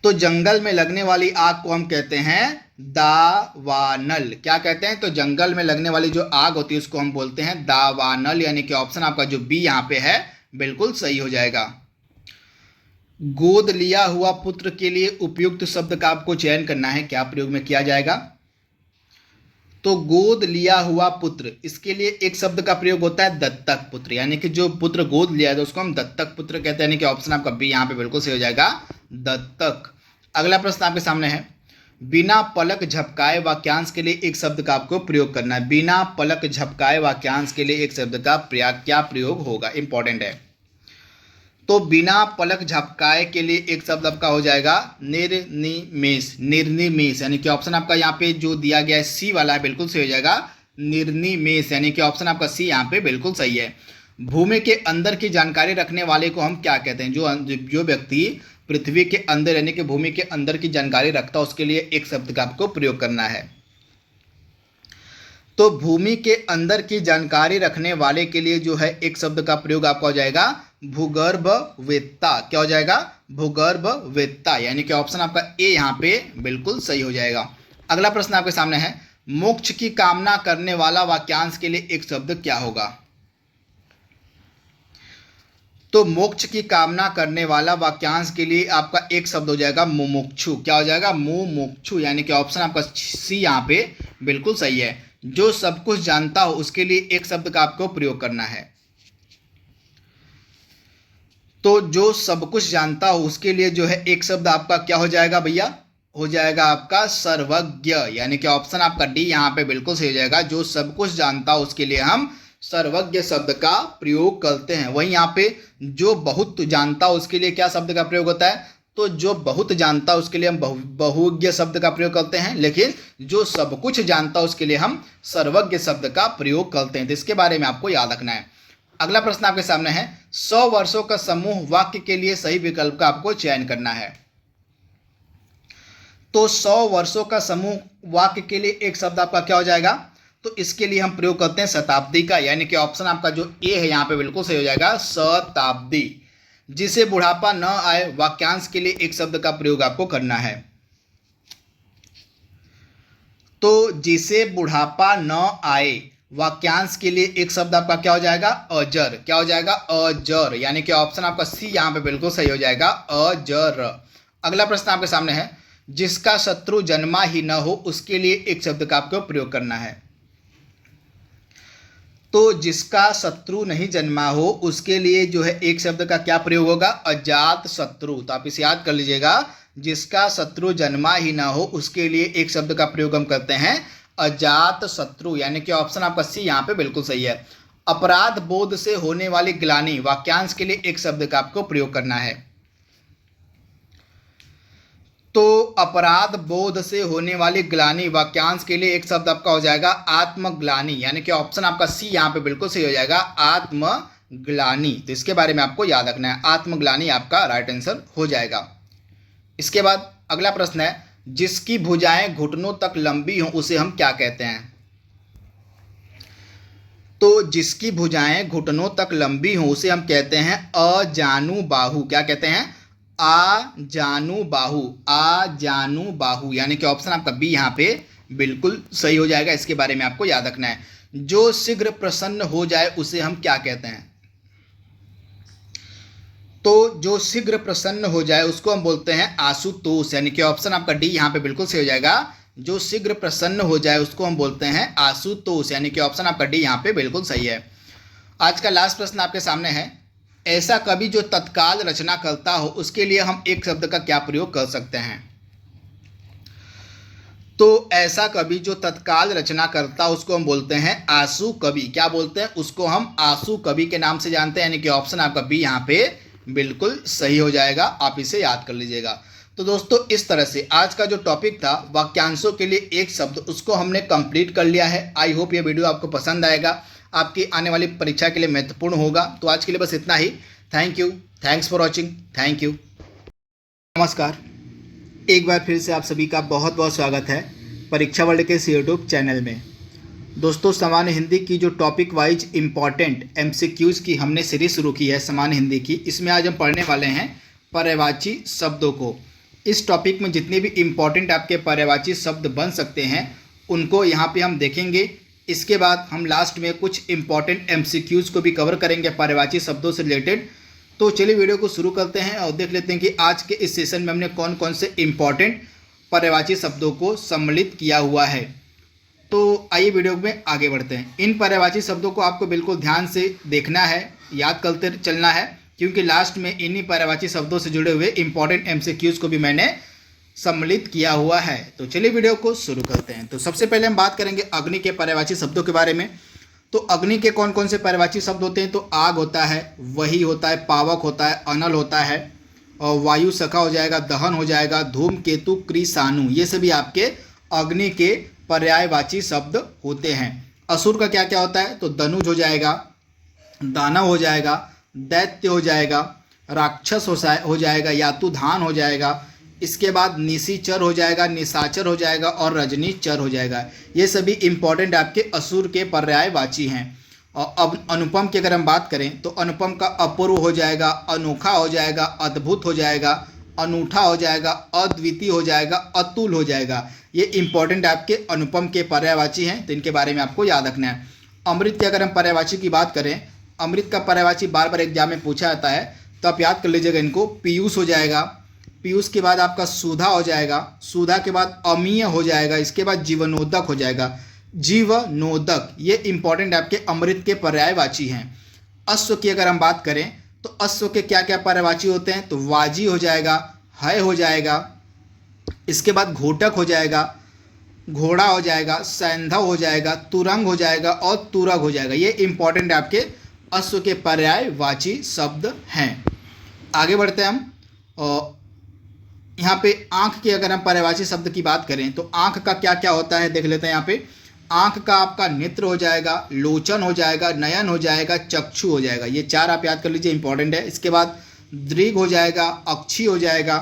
तो जंगल में लगने वाली आग को हम कहते हैं दावानल। क्या कहते हैं, तो जंगल में लगने वाली जो आग होती है उसको हम बोलते हैं दावानल, यानी कि ऑप्शन आपका जो बी यहाँ पे है बिल्कुल सही हो जाएगा। गोद लिया हुआ पुत्र के लिए उपयुक्त शब्द का आपको चयन करना है, क्या प्रयोग में किया जाएगा। तो गोद लिया हुआ पुत्र, इसके लिए एक शब्द का प्रयोग होता है दत्तक पुत्र, यानी कि जो पुत्र गोद लिया है उसको हम दत्तक पुत्र कहते हैं, यानी कि ऑप्शन आपका बी यहाँ पे बिल्कुल सही हो जाएगा दत्तक। अगला प्रश्न आपके सामने है, बिना पलक झपकाए वाक्यांश के लिए एक शब्द का आपको प्रयोग करना है। बिना पलक झपकाए वाक्यांश के लिए एक शब्द का क्या प्रयोग होगा, इंपॉर्टेंट है। तो बिना पलक झपकाए के लिए एक शब्द आपका हो जाएगा निर्निमेष। निर्निमेष, यानी कि ऑप्शन आपका यहाँ पे जो दिया गया है सी वाला है बिल्कुल सही हो जाएगा निर्निमेष, यानी कि ऑप्शन आपका सी यहाँ पे बिल्कुल सही है। भूमि के अंदर की जानकारी रखने वाले को हम क्या कहते हैं। जो व्यक्ति पृथ्वी के अंदर यानी कि भूमि के अंदर की जानकारी रखता है उसके लिए एक शब्द का आपको प्रयोग करना है। तो भूमि के अंदर की जानकारी रखने वाले के लिए जो है एक शब्द का प्रयोग आपका हो जाएगा भूगर्भवेत्ता। क्या हो जाएगा? भूगर्भवेत्ता, यानी कि ऑप्शन आपका ए यहाँ पे बिल्कुल सही हो जाएगा। अगला प्रश्न आपके सामने है, मोक्ष की कामना करने वाला वाक्यांश के लिए एक शब्द क्या होगा? तो मोक्ष की कामना करने वाला वाक्यांश के लिए आपका एक शब्द हो जाएगा मुमुक्षु। क्या हो जाएगा? मुमुक्षु, यानी कि ऑप्शन आपका सी यहाँ पे बिल्कुल सही है। जो सब कुछ जानता हो उसके लिए एक शब्द का आपको प्रयोग करना है। तो जो सब कुछ जानता हो उसके लिए जो है एक शब्द आपका क्या हो जाएगा भैया? हो जाएगा आपका सर्वज्ञ, यानी कि ऑप्शन आपका डी यहाँ पे बिल्कुल सही हो जाएगा। जो सब कुछ जानता हो उसके लिए हम सर्वज्ञ शब्द का प्रयोग करते हैं। वहीं यहाँ पे जो बहुत जानता हो उसके लिए क्या शब्द का प्रयोग होता है? तो जो बहुत जानता है उसके लिए हम बहुज्ञ शब्द का प्रयोग करते हैं, लेकिन जो सब कुछ जानता है उसके लिए हम सर्वज्ञ शब्द का प्रयोग करते हैं। तो इसके बारे में आपको याद रखना है। अगला प्रश्न आपके सामने है, 100 वर्षों का समूह वाक्य के लिए सही विकल्प का आपको चयन करना है। तो 100 वर्षों का समूह वाक्य के लिए एक शब्द आपका क्या हो जाएगा? तो इसके लिए हम प्रयोग करते हैं शताब्दी का, यानी कि ऑप्शन आपका जो ए है यहाँ पे बिल्कुल सही हो जाएगा, शताब्दी। जिसे बुढ़ापा न आए वाक्यांश के लिए एक शब्द का प्रयोग आपको करना है। तो जिसे बुढ़ापा न आए वाक्यांश के लिए एक शब्द आपका क्या हो जाएगा? अजर। क्या हो जाएगा? अजर, यानी कि ऑप्शन आपका सी यहाँ पे बिल्कुल सही हो जाएगा, अजर। अगला प्रश्न आपके सामने है, जिसका शत्रु जन्मा ही न हो उसके लिए एक शब्द का आपको प्रयोग करना है। तो जिसका शत्रु नहीं जन्मा हो उसके लिए जो है एक शब्द का क्या प्रयोग होगा? अजात शत्रु। तो आप इसे याद कर लीजिएगा, जिसका शत्रु जन्मा ही ना हो उसके लिए एक शब्द का प्रयोग हम करते हैं अजात शत्रु, यानी कि ऑप्शन आपका सी यहाँ पे बिल्कुल सही है। अपराध बोध से होने वाली ग्लानि वाक्यांश के लिए एक शब्द का आपको प्रयोग करना है। तो अपराध बोध से होने वाली ग्लानि वाक्यांश के लिए एक शब्द आपका हो जाएगा आत्मग्लानि, यानी कि ऑप्शन आपका सी यहाँ पे बिल्कुल सही हो जाएगा, आत्मग्लानि। तो इसके बारे में आपको याद रखना है, आत्मग्लानि आपका राइट आंसर हो जाएगा। इसके बाद अगला प्रश्न है, जिसकी भुजाएं घुटनों तक लंबी हों उसे हम क्या कहते हैं? तो जिसकी भुजाएं घुटनों तक लंबी हों उसे हम कहते हैं अजानु बाहु। क्या कहते हैं? आजानु बाहु, आजानु बाहु, यानी कि ऑप्शन आपका बी यहाँ पे बिल्कुल सही हो जाएगा। इसके बारे में आपको याद रखना है। जो शीघ्र प्रसन्न हो जाए उसे हम क्या कहते हैं? तो जो शीघ्र प्रसन्न हो जाए उसको हम बोलते हैं आशुतोष, यानी कि ऑप्शन आपका डी यहाँ पे बिल्कुल सही हो जाएगा। जो शीघ्र प्रसन्न हो जाए उसको हम बोलते हैं आशुतोष, यानी कि ऑप्शन आपका डी यहाँ पे बिल्कुल सही है। आज का लास्ट प्रश्न आपके सामने है, ऐसा कवि जो तत्काल रचना करता हो उसके लिए हम एक शब्द का क्या प्रयोग कर सकते हैं? तो ऐसा कवि जो तत्काल रचना करता है उसको हम बोलते हैं आंसू कवि। क्या बोलते हैं? उसको हम आंसू कवि के नाम से जानते हैं, यानी कि ऑप्शन आपका बी यहाँ पे बिल्कुल सही हो जाएगा। आप इसे याद कर लीजिएगा। तो दोस्तों इस तरह से आज का जो टॉपिक था वाक्यांशों के लिए एक शब्द, उसको हमने कंप्लीट कर लिया है। आई होप ये वीडियो आपको पसंद आएगा, आपकी आने वाली परीक्षा के लिए महत्वपूर्ण होगा। तो आज के लिए बस इतना ही। Thank you, thanks for watching, thank you, नमस्कार। एक बार फिर से आप सभी का बहुत बहुत स्वागत है परीक्षा वर्ल्ड के इस यूट्यूब चैनल में। दोस्तों सामान्य हिंदी की जो टॉपिक वाइज इम्पॉर्टेंट एमसीक्यूज़ की हमने सीरीज शुरू की है सामान्य हिंदी की, इसमें आज हम पढ़ने वाले हैं पर्यायवाची शब्दों को। इस टॉपिक में जितने भी इम्पॉर्टेंट आपके पर्यायवाची शब्द बन सकते हैं उनको यहाँ पे हम देखेंगे। इसके बाद हम लास्ट में कुछ इम्पॉर्टेंट एमसीक्यूज़ को भी कवर करेंगे पर्यायवाची शब्दों से रिलेटेड। तो चलिए वीडियो को शुरू करते हैं और देख लेते हैं कि आज के इस सेशन में हमने कौन कौन से इम्पॉर्टेंट पर्यायवाची शब्दों को सम्मिलित किया हुआ है। तो आइए वीडियो में आगे बढ़ते हैं। इन पर्यायवाची शब्दों को आपको बिल्कुल ध्यान से देखना है, याद करते चलना है, क्योंकि लास्ट में इन्हीं पर्यायवाची शब्दों से जुड़े हुए इम्पॉर्टेंट एमसीक्यूज़ को भी मैंने सम्मिलित किया हुआ है। तो चलिए वीडियो को शुरू करते हैं। तो सबसे पहले हम बात करेंगे अग्नि के पर्यायवाची शब्दों के बारे में। तो अग्नि के कौन कौन से पर्यायवाची शब्द होते हैं? तो आग होता है, वही होता है, पावक होता है, अनल होता है, और वायु सखा हो जाएगा, दहन हो जाएगा, धूम केतु, कृसानु, ये सभी आपके अग्नि के पर्यायवाची शब्द होते हैं। असुर का क्या क्या होता है? तो दनुज हो जाएगा, दानव हो जाएगा, दैत्य हो जाएगा, राक्षस हो जाएगा, यातुधान हो जाएगा, इसके बाद निशाचर हो जाएगा, निशाचर हो जाएगा और रजनीचर हो जाएगा। ये सभी इंपॉर्टेंट आपके असुर के पर्यायवाची हैं। और अब अनुपम की अगर हम बात करें तो अनुपम का अपूर्व हो जाएगा, अनोखा हो जाएगा, अद्भुत हो जाएगा, अनूठा हो जाएगा, अद्वितीय हो जाएगा, अतुल हो जाएगा। ये इंपॉर्टेंट आपके अनुपम के पर्यायवाची हैं, तो इनके बारे में आपको याद रखना है। अमृत के अगर हम पर्यायवाची की बात करें, अमृत का पर्यायवाची बार बार एग्जाम में पूछा जाता है, तो आप याद कर लीजिएगा इनको। पीयूष हो जाएगा, पीयूष के बाद आपका सुधा हो जाएगा, सुधा के बाद अमीय हो जाएगा, इसके बाद जीवनोदक हो जाएगा, जीवनोदक। ये इंपॉर्टेंट आपके अमृत के पर्यायवाची हैं। अश्व की अगर हम बात करें तो अश्व के क्या क्या पर्यायवाची होते हैं, तो वाजी हो जाएगा, हय हो जाएगा, इसके बाद घोटक हो जाएगा, घोड़ा हो जाएगा, सैंधव हो जाएगा, तुरंग हो जाएगा और तुरग हो जाएगा। ये इंपॉर्टेंट आपके अश्व के पर्यायवाची शब्द हैं। आगे बढ़ते हैं हम। और यहाँ पे आँख के अगर हम पर्यायवाची शब्द की बात करें तो आँख का क्या क्या होता है देख लेते हैं। यहाँ पे आँख का आपका नेत्र हो जाएगा, लोचन हो जाएगा, नयन हो जाएगा, चक्षु हो जाएगा। ये चार आप याद कर लीजिए, इंपॉर्टेंट है। इसके बाद दृग हो जाएगा, अक्षी हो जाएगा,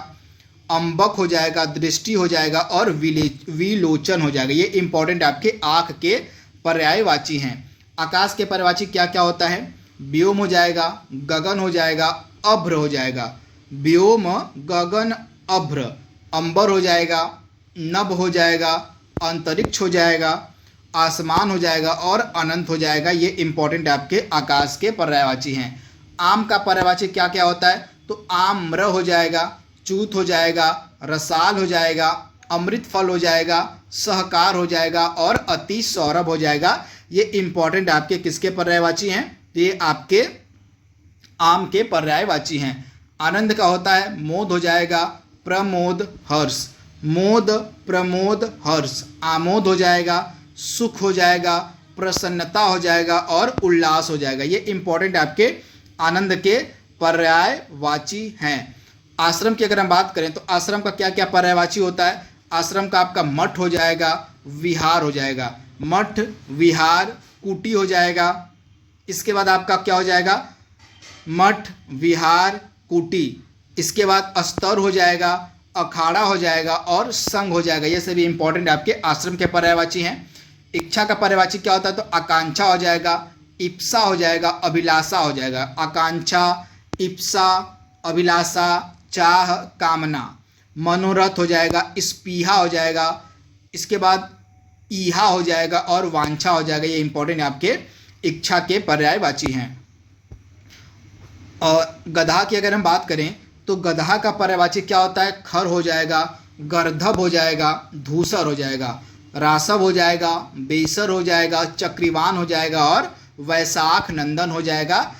अम्बक हो जाएगा, दृष्टि हो जाएगा और विलोचन हो जाएगा। ये इंपॉर्टेंट आपके आँख के पर्यायवाची हैं। आकाश के पर्यायवाची क्या क्या होता है, व्योम हो जाएगा, गगन हो जाएगा, अभ्र हो जाएगा, व्योम, गगन, अभ्र, अंबर हो जाएगा, नभ हो जाएगा, अंतरिक्ष हो जाएगा, आसमान हो जाएगा और अनंत हो जाएगा। ये इंपॉर्टेंट आपके आकाश के पर्यायवाची हैं। आम का पर्यायवाची क्या क्या होता है, तो आम्र हो जाएगा, चूत हो जाएगा, रसाल हो जाएगा, अमृत फल हो जाएगा, सहकार हो जाएगा और अति सौरभ हो जाएगा। ये इंपॉर्टेंट आपके किसके पर्यायवाची हैं, तो ये आपके आम के पर्यायवाची हैं। आनंद का होता है मोद हो जाएगा, प्रमोद, हर्ष, मोद, प्रमोद, हर्ष, आमोद हो जाएगा, सुख हो जाएगा, प्रसन्नता हो जाएगा और उल्लास हो जाएगा। ये इंपॉर्टेंट आपके आनंद के पर्यायवाची हैं। आश्रम की अगर हम बात करें तो आश्रम का क्या क्या पर्यायवाची होता है, आश्रम का आपका मठ हो जाएगा, विहार हो जाएगा, मठ, विहार, कुटी हो जाएगा। इसके बाद आपका क्या हो जाएगा, मठ, विहार, कुटी। इसके बाद अस्तर हो जाएगा, अखाड़ा हो जाएगा और संघ हो जाएगा। ये सभी इंपॉर्टेंट आपके आश्रम के पर्यायवाची हैं। इच्छा का पर्यायवाची क्या होता है, तो आकांक्षा हो जाएगा, इप्सा हो जाएगा, अभिलाषा हो जाएगा। आकांक्षा, इप्सा, अभिलाषा, चाह, कामना। मनोरथ हो जाएगा, स्पीहा हो जाएगा, इसके बाद ईहा हो जाएगा और वांछा हो जाएगा। ये इंपॉर्टेंट आपके इच्छा के पर्यायवाची हैं। और गधा की अगर हम बात करें तो गधा का पर्यायवाची क्या होता है, खर हो जाएगा, गर्धभ हो जाएगा, धूसर हो जाएगा, रासव हो जाएगा, बेसर हो जाएगा, चक्रीवान हो जाएगा और वैशाख नंदन हो जाएगा।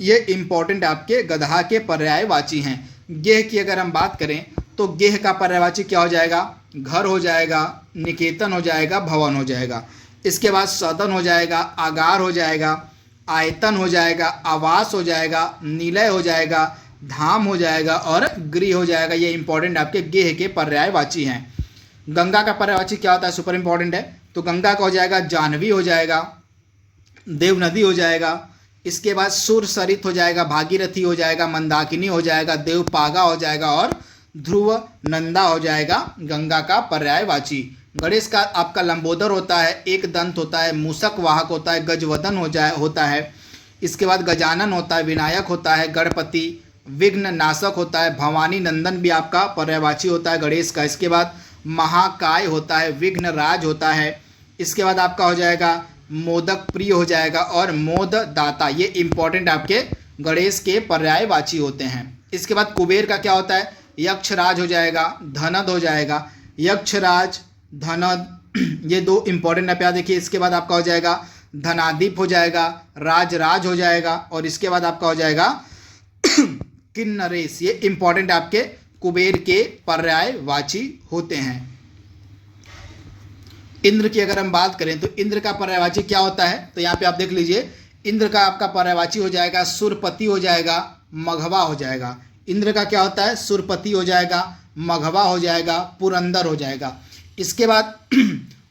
ये इंपॉर्टेंट आपके गधा के पर्यायवाची हैं। गेह की अगर हम बात करें तो गेह का पर्यायवाची क्या हो जाएगा, घर हो जाएगा, निकेतन हो जाएगा, भवन हो जाएगा। इसके बाद सदन हो जाएगा, आगार हो जाएगा, आयतन हो जाएगा, आवास हो जाएगा, निलय हो जाएगा, धाम हो जाएगा और गृह हो जाएगा। ये इंपॉर्टेंट आपके गेह के पर्यायवाची हैं। गंगा का पर्यायवाची क्या होता है, सुपर इंपॉर्टेंट है। तो गंगा का हो जाएगा जाह्नवी हो जाएगा, देव नदी हो जाएगा। इसके बाद सुरसरित हो जाएगा, भागीरथी हो जाएगा, मंदाकिनी हो जाएगा, देवपागा हो जाएगा और ध्रुव नंदा हो जाएगा गंगा का पर्यायवाची। गणेश का आपका लंबोदर होता है, एक दंत होता है, मूषक वाहक होता है, गजवदन होता है। इसके बाद गजानन होता है, विनायक होता है, गणपति, विघ्न नाशक होता है, भवानी नंदन भी आपका पर्यायवाची होता है गणेश का। इसके बाद महाकाय होता है, विघ्न राज होता है। इसके बाद आपका हो जाएगा मोदक प्रिय हो जाएगा और मोद दाता। ये इंपॉर्टेंट आपके गणेश के पर्यायवाची होते हैं। इसके बाद कुबेर का क्या होता है, यक्षराज हो जाएगा, धनद हो जाएगा, यक्षराज, धनद, ये दो इंपॉर्टेंट आप याद देखिए। इसके बाद आपका हो जाएगा धनादीप हो जाएगा, राज हो जाएगा और इसके बाद आपका हो जाएगा किन्नरेश। ये इंपॉर्टेंट आपके कुबेर के पर्यायवाची होते हैं। इंद्र की अगर हम बात करें तो इंद्र का पर्यायवाची क्या होता है, तो यहाँ पे आप देख लीजिए। इंद्र का आपका पर्यायवाची हो जाएगा सुरपति हो जाएगा, मघवा हो जाएगा। इंद्र का क्या होता है, सुरपति हो जाएगा, मघवा हो जाएगा, पुरंदर हो जाएगा। इसके बाद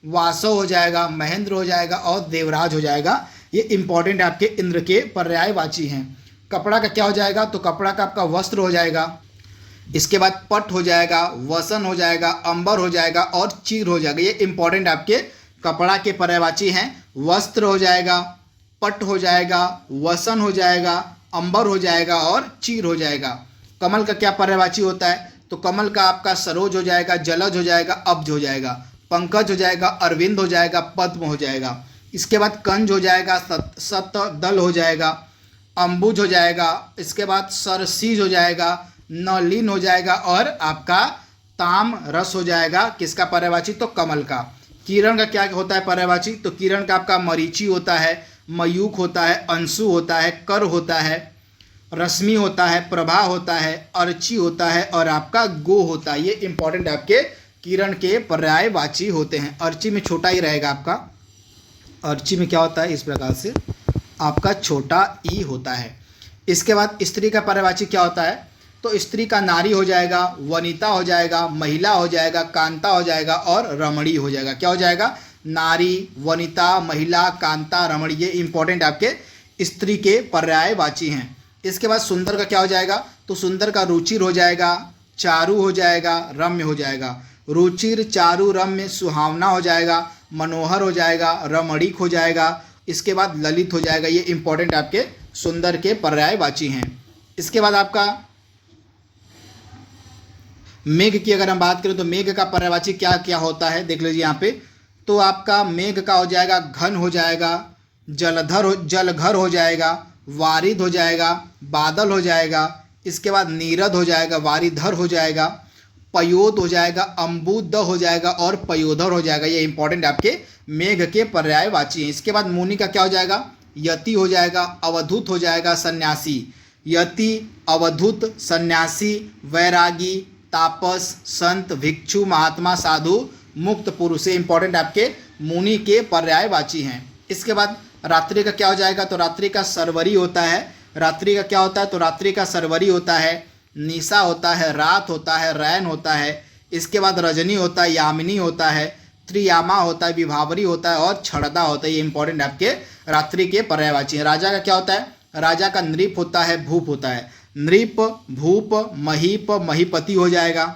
वासव हो जाएगा, महेंद्र हो जाएगा और देवराज हो जाएगा। ये इंपॉर्टेंट आपके इंद्र के पर्यायवाची हैं। कपड़ा का क्या हो जाएगा, तो कपड़ा का आपका वस्त्र हो जाएगा। इसके बाद पट हो जाएगा, वसन हो जाएगा, अंबर हो जाएगा और चीर हो जाएगा। ये इंपॉर्टेंट आपके कपड़ा के पर्यायवाची हैं। वस्त्र हो जाएगा, पट हो जाएगा, वसन हो जाएगा, अंबर हो जाएगा और चीर हो जाएगा। कमल का क्या पर्यायवाची होता है? तो कमल का आपका सरोज हो जाएगा, जलज हो जाएगा, अब्ज हो जाएगा, पंकज हो जाएगा, अरविंद हो जाएगा, पद्म हो जाएगा। इसके बाद कंज हो जाएगा, शतदल हो जाएगा, अंबुज हो जाएगा। इसके बाद सरसीज हो जाएगा, नलिन हो जाएगा और आपका ताम रस हो जाएगा। किसका पर्यायवाची? तो कमल का। किरण का क्या होता है पर्यायवाची? तो किरण का आपका मरीचि होता है, मयूख होता है, अंशु होता है, कर होता है, रश्मि होता है, प्रभा होता है, अर्ची होता है और आपका गो होता है। ये इंपॉर्टेंट आपके किरण के पर्यायवाची होते हैं। अर्ची में छोटा ही रहेगा आपका। अर्ची में क्या होता है? इस प्रकार से आपका छोटा ई होता है। इसके बाद स्त्री का पर्यायवाची क्या होता है? तो स्त्री का नारी हो जाएगा, वनिता हो जाएगा, महिला हो जाएगा, कांता हो जाएगा और रमणी हो जाएगा। क्या हो जाएगा? नारी, वनिता, महिला, कांता, रमणी। ये इंपॉर्टेंट आपके स्त्री के पर्यायवाची हैं। इसके बाद सुंदर का क्या हो जाएगा? तो सुंदर का रुचिर हो जाएगा, चारु हो जाएगा, रम्य हो जाएगा। रुचिर, चारु, रम्य, सुहावना हो जाएगा, मनोहर हो जाएगा, रमणीक हो जाएगा। इसके बाद ललित हो जाएगा। ये इंपॉर्टेंट आपके सुंदर के पर्यायवाची हैं। इसके बाद आपका मेघ की अगर हम बात करें तो मेघ का पर्यायवाची क्या क्या होता है देख लीजिए यहाँ पे। तो आपका मेघ का हो जाएगा, घन हो जाएगा, जलघर हो जाएगा, वारिद हो जाएगा, बादल हो जाएगा। इसके बाद नीरद हो जाएगा, वारिधर हो जाएगा, पयोद हो जाएगा, अम्बुद हो जाएगा और पयोधर हो जाएगा। ये इंपॉर्टेंट आपके मेघ के पर्यायवाची हैं। इसके बाद मुनि का क्या हो जाएगा? यति हो जाएगा, अवधूत हो जाएगा, सन्यासी। यति, अवधूत, सन्यासी, वैरागी, तापस, संत, भिक्षु, महात्मा, साधु, मुक्त पुरुष। इंपॉर्टेंट आपके मुनि के पर्यायवाची हैं। इसके बाद रात्रि का क्या हो जाएगा? तो रात्रि का सरवरी होता है। रात्रि का क्या होता है? तो रात्रि का सरवरी होता है, निशा होता है, रात होता है, रैन होता है। इसके बाद रजनी होता है, यामिनी होता है, त्रियामा होता है, विभावरी होता है और छड़दा होता है। ये इंपॉर्टेंट आपके रात्रि के पर्यायवाची हैं। राजा का क्या होता है? राजा का नृप होता है, भूप होता है। नृप, भूप, महीप, महीपति हो जाएगा,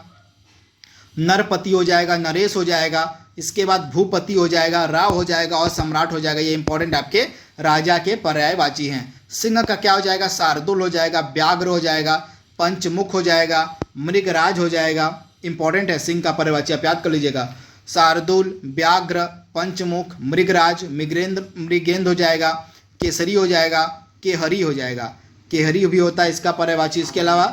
नरपति हो जाएगा, नरेश हो जाएगा। इसके बाद भूपति हो जाएगा, राव हो जाएगा और सम्राट हो जाएगा। ये इंपॉर्टेंट आपके राजा के पर्यायवाची हैं। सिंह का क्या हो जाएगा? शार्दुल हो जाएगा, व्याघ्र हो जाएगा, पंचमुख हो जाएगा, मृगराज हो जाएगा। इंपॉर्टेंट है सिंह का पर्यायवाची, आप याद कर लीजिएगा। शार्दुल, व्याघ्र, पंचमुख, मृगराज, मृगेंद्र हो जाएगा, केसरी हो जाएगा, केहरी हो जाएगा। केहरी भी होता है इसका पर्यायवाची। इसके अलावा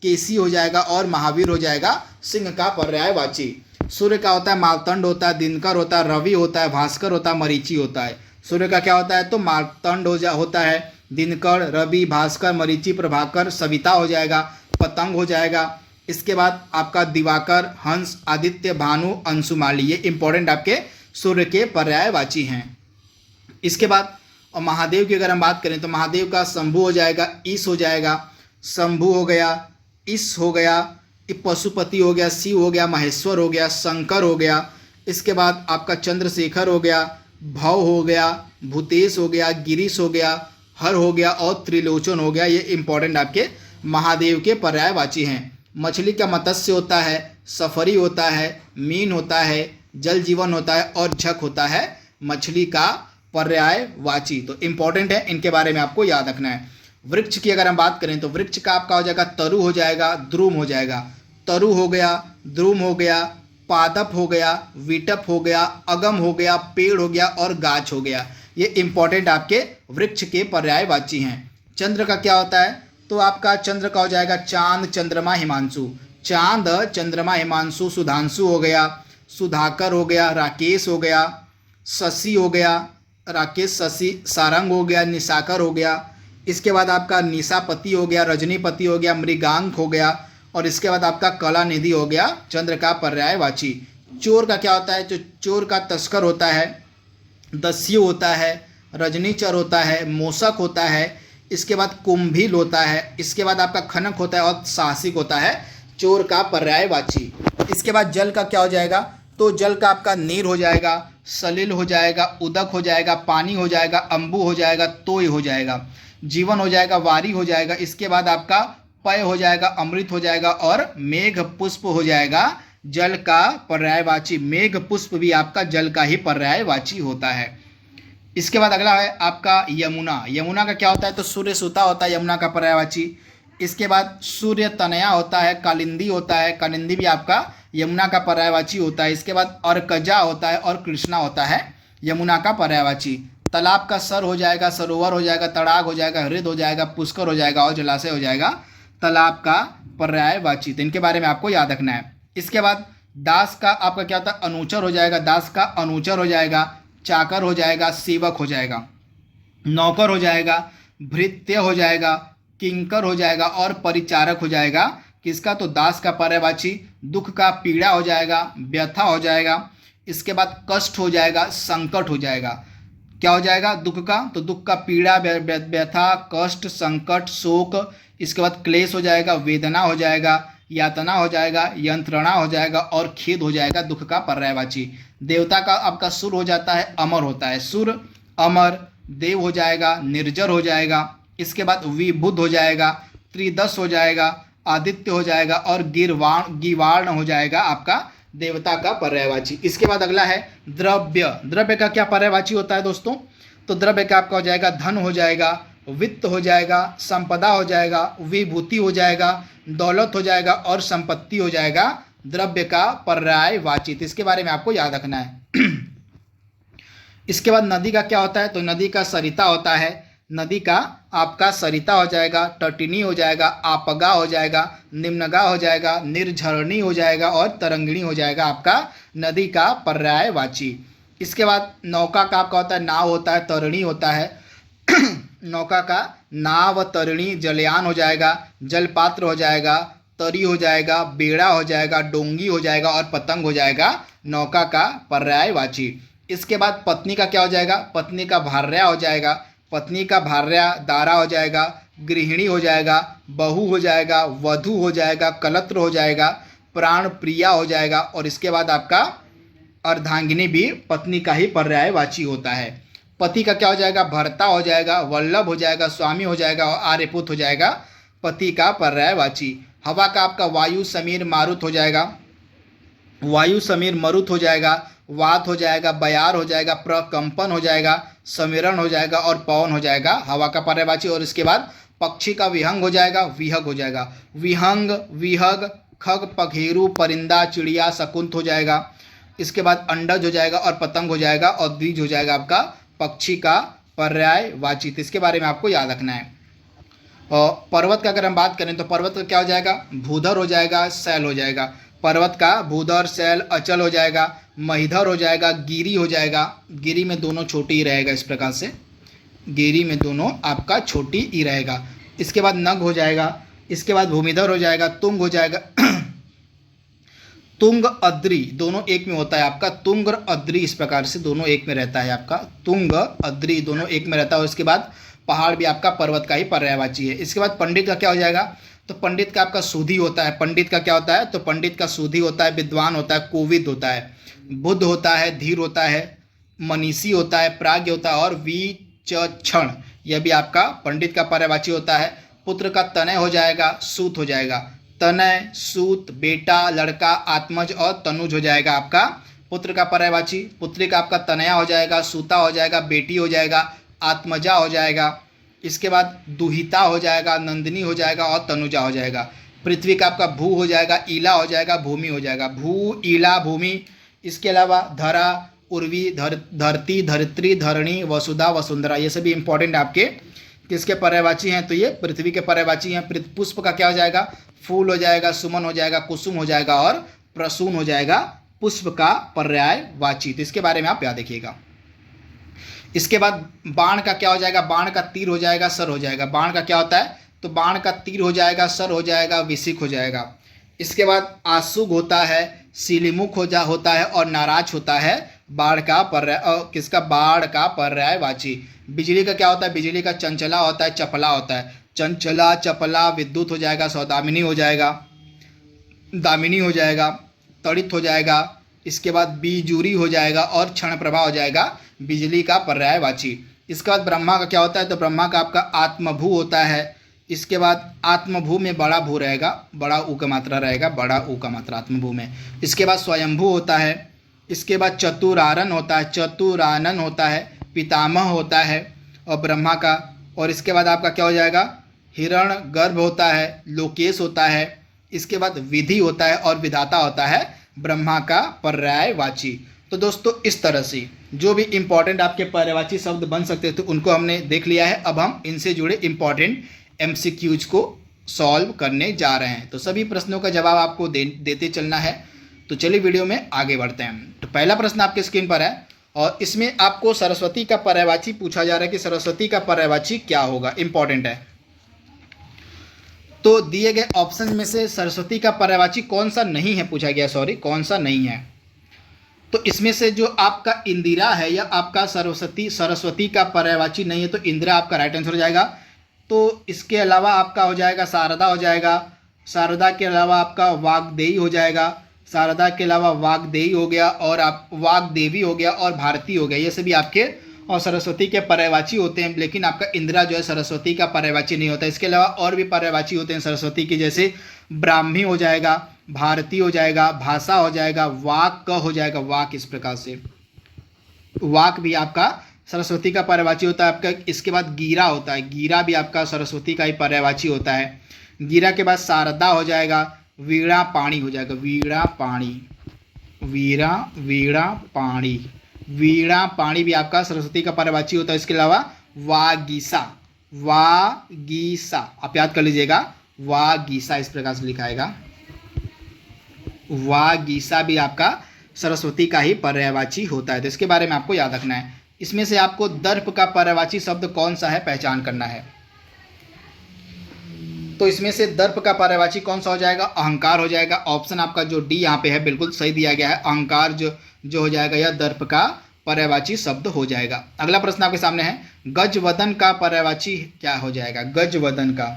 केसी हो जाएगा और महावीर हो जाएगा सिंह का पर्यायवाची। सूर्य का होता है मार्तंड होता है, दिनकर होता है, रवि होता है, भास्कर होता है, मरीचि होता है। सूर्य का क्या होता है? तो मार्तंड होता है, दिनकर, रवि, भास्कर, मरीचि, प्रभाकर, सविता हो जाएगा, पतंग हो जाएगा। इसके बाद आपका दिवाकर, हंस, आदित्य, भानु, अंशुमाली। ये इंपॉर्टेंट आपके सूर्य के पर्यायवाची हैं। इसके बाद और महादेव की अगर हम बात करें तो महादेव का शंभु हो जाएगा, ईश हो जाएगा, शंभु हो गया, ईश हो गया, पशुपति हो गया, शिव हो गया, महेश्वर हो गया, शंकर हो गया। इसके बाद आपका चंद्रशेखर हो गया, भव हो गया, भूतेश हो गया, गिरीश हो गया, हर हो गया और त्रिलोचन हो गया। ये इंपॉर्टेंट आपके महादेव के पर्यायवाची हैं। मछली का मत्स्य होता है, सफरी होता है, मीन होता है, जल जीवन होता है और झक होता है मछली का पर्यायवाची। तो इंपॉर्टेंट है, इनके बारे में आपको याद रखना है। वृक्ष की अगर हम बात करें तो वृक्ष का आपका हो जाएगा तरु हो जाएगा, द्रुम हो जाएगा। तरु हो गया, द्रुम हो गया, पादप हो गया, विटप हो गया, अगम हो गया, पेड़ हो गया और गाछ हो गया। ये इंपॉर्टेंट आपके वृक्ष के पर्यायवाची हैं। चंद्र का क्या होता है? तो आपका चंद्र का हो जाएगा चांद, चंद्रमा, हिमांशु। चांद, चंद्रमा, हिमांशु। सुधांशु हो गया, सुधाकर हो गया, राकेश हो गया, शशि हो गया, राकेश, शशि, सारंग हो गया, निशाकर हो गया। इसके बाद आपका निशापति हो गया, रजनीपति हो गया, मृगांक हो गया और इसके बाद आपका कलानिधि हो गया चंद्र का पर्यायवाची। चोर का क्या होता है? तो चोर का तस्कर होता है, दस्यु होता है, रजनीचर होता है, मोसक होता है। इसके बाद कुंभिल होता है। इसके बाद आपका खनक होता है और साहसिक होता है चोर का पर्यायवाची। इसके बाद जल का क्या हो जाएगा? तो जल का आपका नीर हो जाएगा, सलिल हो जाएगा, उदक हो जाएगा, पानी हो जाएगा, अम्बु हो जाएगा, तोय हो जाएगा, जीवन हो जाएगा, वारी हो जाएगा। इसके बाद आपका पय हो जाएगा अमृत हो जाएगा, और मेघ पुष्प हो जाएगा जल का पर्यायवाची। मेघ पुष्प भी आपका जल का ही पर्यायवाची होता है। इसके बाद अगला है आपका यमुना। यमुना का क्या होता है? तो सूर्य सुता होता है यमुना का पर्यायवाची। इसके बाद सूर्य तनया होता है, कालिंदी होता है, कालिंदी भी आपका यमुना का पर्यायवाची होता है। इसके बाद अर्कजा होता है और कृष्णा होता है यमुना का पर्यायवाची। तालाब का सर हो जाएगा सरोवर हो जाएगा, तड़ाग हो जाएगा हृद हो जाएगा, पुष्कर हो जाएगा और जलाशय हो जाएगा तालाब का पर्यायवाची। तो इनके बारे में आपको याद रखना है। इसके बाद दास का आपका क्या होता है? अनुचर हो जाएगा, दास का अनुचर हो जाएगा, चाकर हो जाएगा, सेवक हो जाएगा, नौकर हो जाएगा, भृत्य हो जाएगा, किंकर हो जाएगा और परिचारक हो जाएगा। किसका? तो दास का पर्यायवाची। दुख का पीड़ा हो जाएगा, व्यथा हो जाएगा। इसके बाद कष्ट हो जाएगा, संकट हो जाएगा। क्या हो जाएगा? दुख का, तो दुख का पीड़ा, व्यथा, कष्ट, संकट, शोक। इसके बाद क्लेश हो जाएगा, वेदना हो जाएगा, यातना हो जाएगा, यंत्रणा हो जाएगा और खेद हो जाएगा दुख का पर्यायवाची। देवता का आपका सुर हो जाता है, अमर होता है, सुर, अमर, देव हो जाएगा, निर्जर हो जाएगा। इसके बाद विबुध हो जाएगा, त्रिदश हो जाएगा, आदित्य हो जाएगा और गिवार्ण हो जाएगा आपका देवता का पर्यायवाची। इसके बाद अगला है द्रव्य। द्रव्य का क्या पर्यायवाची होता है दोस्तों? तो द्रव्य का आपका हो जाएगा धन हो जाएगा, वित्त हो जाएगा, संपदा हो जाएगा, विभूति हो जाएगा, दौलत हो जाएगा और संपत्ति हो जाएगा द्रव्य का पर्यायवाची। तो इसके बारे में आपको याद रखना है। इसके बाद नदी का क्या होता है? तो नदी का सरिता होता है, नदी का आपका सरिता हो जाएगा, तटिनी हो जाएगा, आपगा हो जाएगा, निम्नगा हो जाएगा, निर्झरणी हो जाएगा और तरंगिणी हो जाएगा आपका नदी का पर्यायवाची। इसके बाद नौका का आपका होता है, नाव होता है, तरिणी होता है। नौका का नाव, तरिणी, जलयान हो जाएगा, जलपात्र हो जाएगा, तरी हो जाएगा, बेड़ा हो जाएगा, डोंगी हो जाएगा और पतंग हो जाएगा नौका का पर्यायवाची। इसके बाद पत्नी का क्या हो जाएगा? पत्नी का भार्या हो जाएगा, पत्नी का भार्या दारा हो जाएगा, गृहिणी हो जाएगा, बहू हो जाएगा, वधू हो जाएगा, कलत्र हो जाएगा, प्राण प्रिया हो जाएगा। और इसके बाद आपका अर्धांगिनी भी पत्नी का ही पर्यायवाची होता है। पति का क्या हो जाएगा? भर्ता हो जाएगा, वल्लभ हो जाएगा, स्वामी हो जाएगा और आर्यपुत हो जाएगा पति का पर्यायवाची। हवा का आपका वायु, समीर, मारुत हो जाएगा, वायु, समीर, मरुत हो जाएगा, वात हो जाएगा, बयार हो जाएगा, प्रकंपन हो जाएगा, समीरण हो जाएगा और पवन हो जाएगा हवा का पर्यायवाची। और इसके बाद पक्षी का विहंग हो जाएगा, विहग हो जाएगा, विहंग, विहग, खग, पखेरु, परिंदा, चिड़िया, शकुंत हो जाएगा। इसके बाद अंडज हो जाएगा और पतंग हो जाएगा और द्विज हो जाएगा आपका पक्षी का पर्यायवाची। तो इसके बारे में आपको याद रखना है। और पर्वत का अगर हम बात करें तो पर्वत का क्या हो जाएगा? भूधर हो जाएगा, शैल हो जाएगा। पर्वत का भूधर, शैल, अचल हो जाएगा, महीधर हो जाएगा, गिरी हो जाएगा। गिरी में दोनों छोटी ही रहेगा, इस प्रकार से गिरी में दोनों आपका छोटी ही रहेगा। इसके बाद नग हो जाएगा, इसके बाद भूमिधर हो जाएगा, तुंग हो जाएगा, तुंग, अद्री, दोनों एक में होता है आपका, तुंग और अद्री, इस प्रकार से दोनों एक में रहता है आपका, तुंग, अद्री दोनों एक में रहता है। और इसके बाद पहाड़ भी आपका पर्वत का ही पर्यायवाची है। इसके बाद पंडित का क्या हो जाएगा? तो पंडित का आपका सूधी होता है। पंडित का क्या होता है? तो पंडित का सूधी होता है, विद्वान होता है, कोविद होता है, बुद्ध होता है, धीर होता है, मनीषी होता है, प्राज्ञ होता है और विचक्षण, यह भी आपका पंडित का पर्यायवाची होता है। पुत्र का तनय हो जाएगा, सूत हो जाएगा, तनय, सूत, बेटा, लड़का, आत्मज और तनुज हो जाएगा आपका पुत्र का पर्यायवाची। पुत्री का आपका तनया हो जाएगा, सूता हो जाएगा, बेटी हो जाएगा, आत्मजा हो जाएगा। इसके बाद दुहिता हो जाएगा, नंदिनी हो जाएगा और तनुजा हो जाएगा। पृथ्वी का आपका भू हो जाएगा, ईला हो जाएगा, भूमि हो जाएगा, भू, ईला, भूमि। इसके अलावा धरा, उर्वी, धरती, धरित्री, धरणी, वसुधा, वसुंधरा, ये सभी इंपॉर्टेंट आपके किसके पर्यायवाची हैं? तो ये पृथ्वी के पर्यायवाची हैं। पुष्प का क्या हो जाएगा? फूल हो जाएगा, सुमन हो जाएगा, कुसुम हो जाएगा और प्रसून हो जाएगा पुष्प का पर्यायवाची। तो इसके बारे में आप याद रखिएगा। इसके बाद बाण का क्या हो जाएगा? बाण का तीर हो जाएगा, सर हो जाएगा। बाण का क्या होता है? तो बाण का तीर हो जाएगा, सर हो जाएगा, विसिक हो जाएगा। इसके बाद आशुग होता है, सिलिमुख होता है और नाराज होता है बाढ़ का किसका? बाढ़ का पर्यायवाची। बिजली का क्या होता है? बिजली का चंचला होता है, चपला होता है। चंचला, चपला, विद्युत हो जाएगा, सौदामिनी हो जाएगा, दामिनी हो जाएगा, तड़ित हो जाएगा। इसके बाद बीजूरी हो जाएगा और क्षण प्रभा हो जाएगा बिजली का पर्यायवाची। इसके बाद ब्रह्मा का क्या होता है? तो ब्रह्मा का आपका आत्मभू होता है, इसके बाद आत्मभू में बड़ा भू रहेगा, बड़ा ऊ का मात्रा रहेगा, बड़ा ऊ का मात्रा आत्मभू में। इसके बाद स्वयंभू होता है। इसके बाद चतुरानन होता है, चतुरानन होता है, पितामह होता है और ब्रह्मा का। और इसके बाद आपका क्या हो जाएगा, हिरण गर्भ होता है, लोकेश होता है। इसके बाद विधि होता है और विधाता होता है ब्रह्मा का पर्यायवाची। तो दोस्तों इस तरह से जो भी इम्पोर्टेंट आपके पर्यायवाची शब्द बन सकते थे उनको हमने देख लिया है। अब हम इनसे जुड़े इम्पोर्टेंट MCQs को सॉल्व करने जा रहे हैं। तो सभी प्रश्नों का जवाब आपको देते चलना है। तो चलिए वीडियो में आगे बढ़ते हैं। तो पहला प्रश्न आपके स्क्रीन पर है और इसमें आपको सरस्वती का पर्यायवाची पूछा जा रहा है कि सरस्वती का पर्यायवाची क्या होगा, इम्पोर्टेंट है। तो दिए गए ऑप्शन में से सरस्वती का पर्यायवाची कौन सा नहीं है पूछा गया, सॉरी कौन सा नहीं है। तो इसमें से जो आपका इंदिरा है या आपका सरस्वती का पर्यायवाची नहीं है, तो इंदिरा आपका राइट आंसर हो जाएगा। तो इसके अलावा आपका हो जाएगा शारदा हो जाएगा, शारदा के अलावा आपका वाग्देवी हो जाएगा, शारदा के अलावा वाग्देवी हो गया और आप वाग्देवी हो गया और भारती हो गया, ये सभी आपके और सरस्वती के पर्यायवाची होते हैं। लेकिन आपका इंदिरा जो है सरस्वती का पर्यायवाची नहीं होता। इसके अलावा और भी पर्यायवाची होते हैं सरस्वती की, जैसे ब्राह्मी हो जाएगा, भारती हो जाएगा, भाषा हो जाएगा, वाक हो जाएगा, वाक इस प्रकार से वाक भी आपका सरस्वती का पर्यायवाची होता है आपका। इसके बाद गीरा होता है, गीरा भी आपका सरस्वती का ही पर्यायवाची होता है। गीरा के बाद शारदा हो जाएगा, वीणा पाणी हो जाएगा, वीणा पाणी, वीणा पाणी, वीणा पाणी भी आपका सरस्वती का पर्यायवाची होता है। इसके अलावा वागीसा, वागीसा आप याद कर लीजिएगा, वागीसा इस प्रकार से लिखाएगा, वागीसा भी आपका सरस्वती का ही पर्यायवाची होता है। तो इसके बारे में आपको याद रखना है। इसमें से आपको दर्प का पर्यायवाची शब्द कौन सा है पहचान करना है। तो इसमें से दर्प का पर्यायवाची कौन सा हो जाएगा, अहंकार हो जाएगा। ऑप्शन आपका जो डी यहाँ पे है बिल्कुल सही दिया गया है, अहंकार जो हो जाएगा यह दर्प का पर्यायवाची शब्द हो जाएगा। अगला प्रश्न आपके सामने है, गजवदन का पर्यायवाची क्या हो जाएगा, गजवदन का।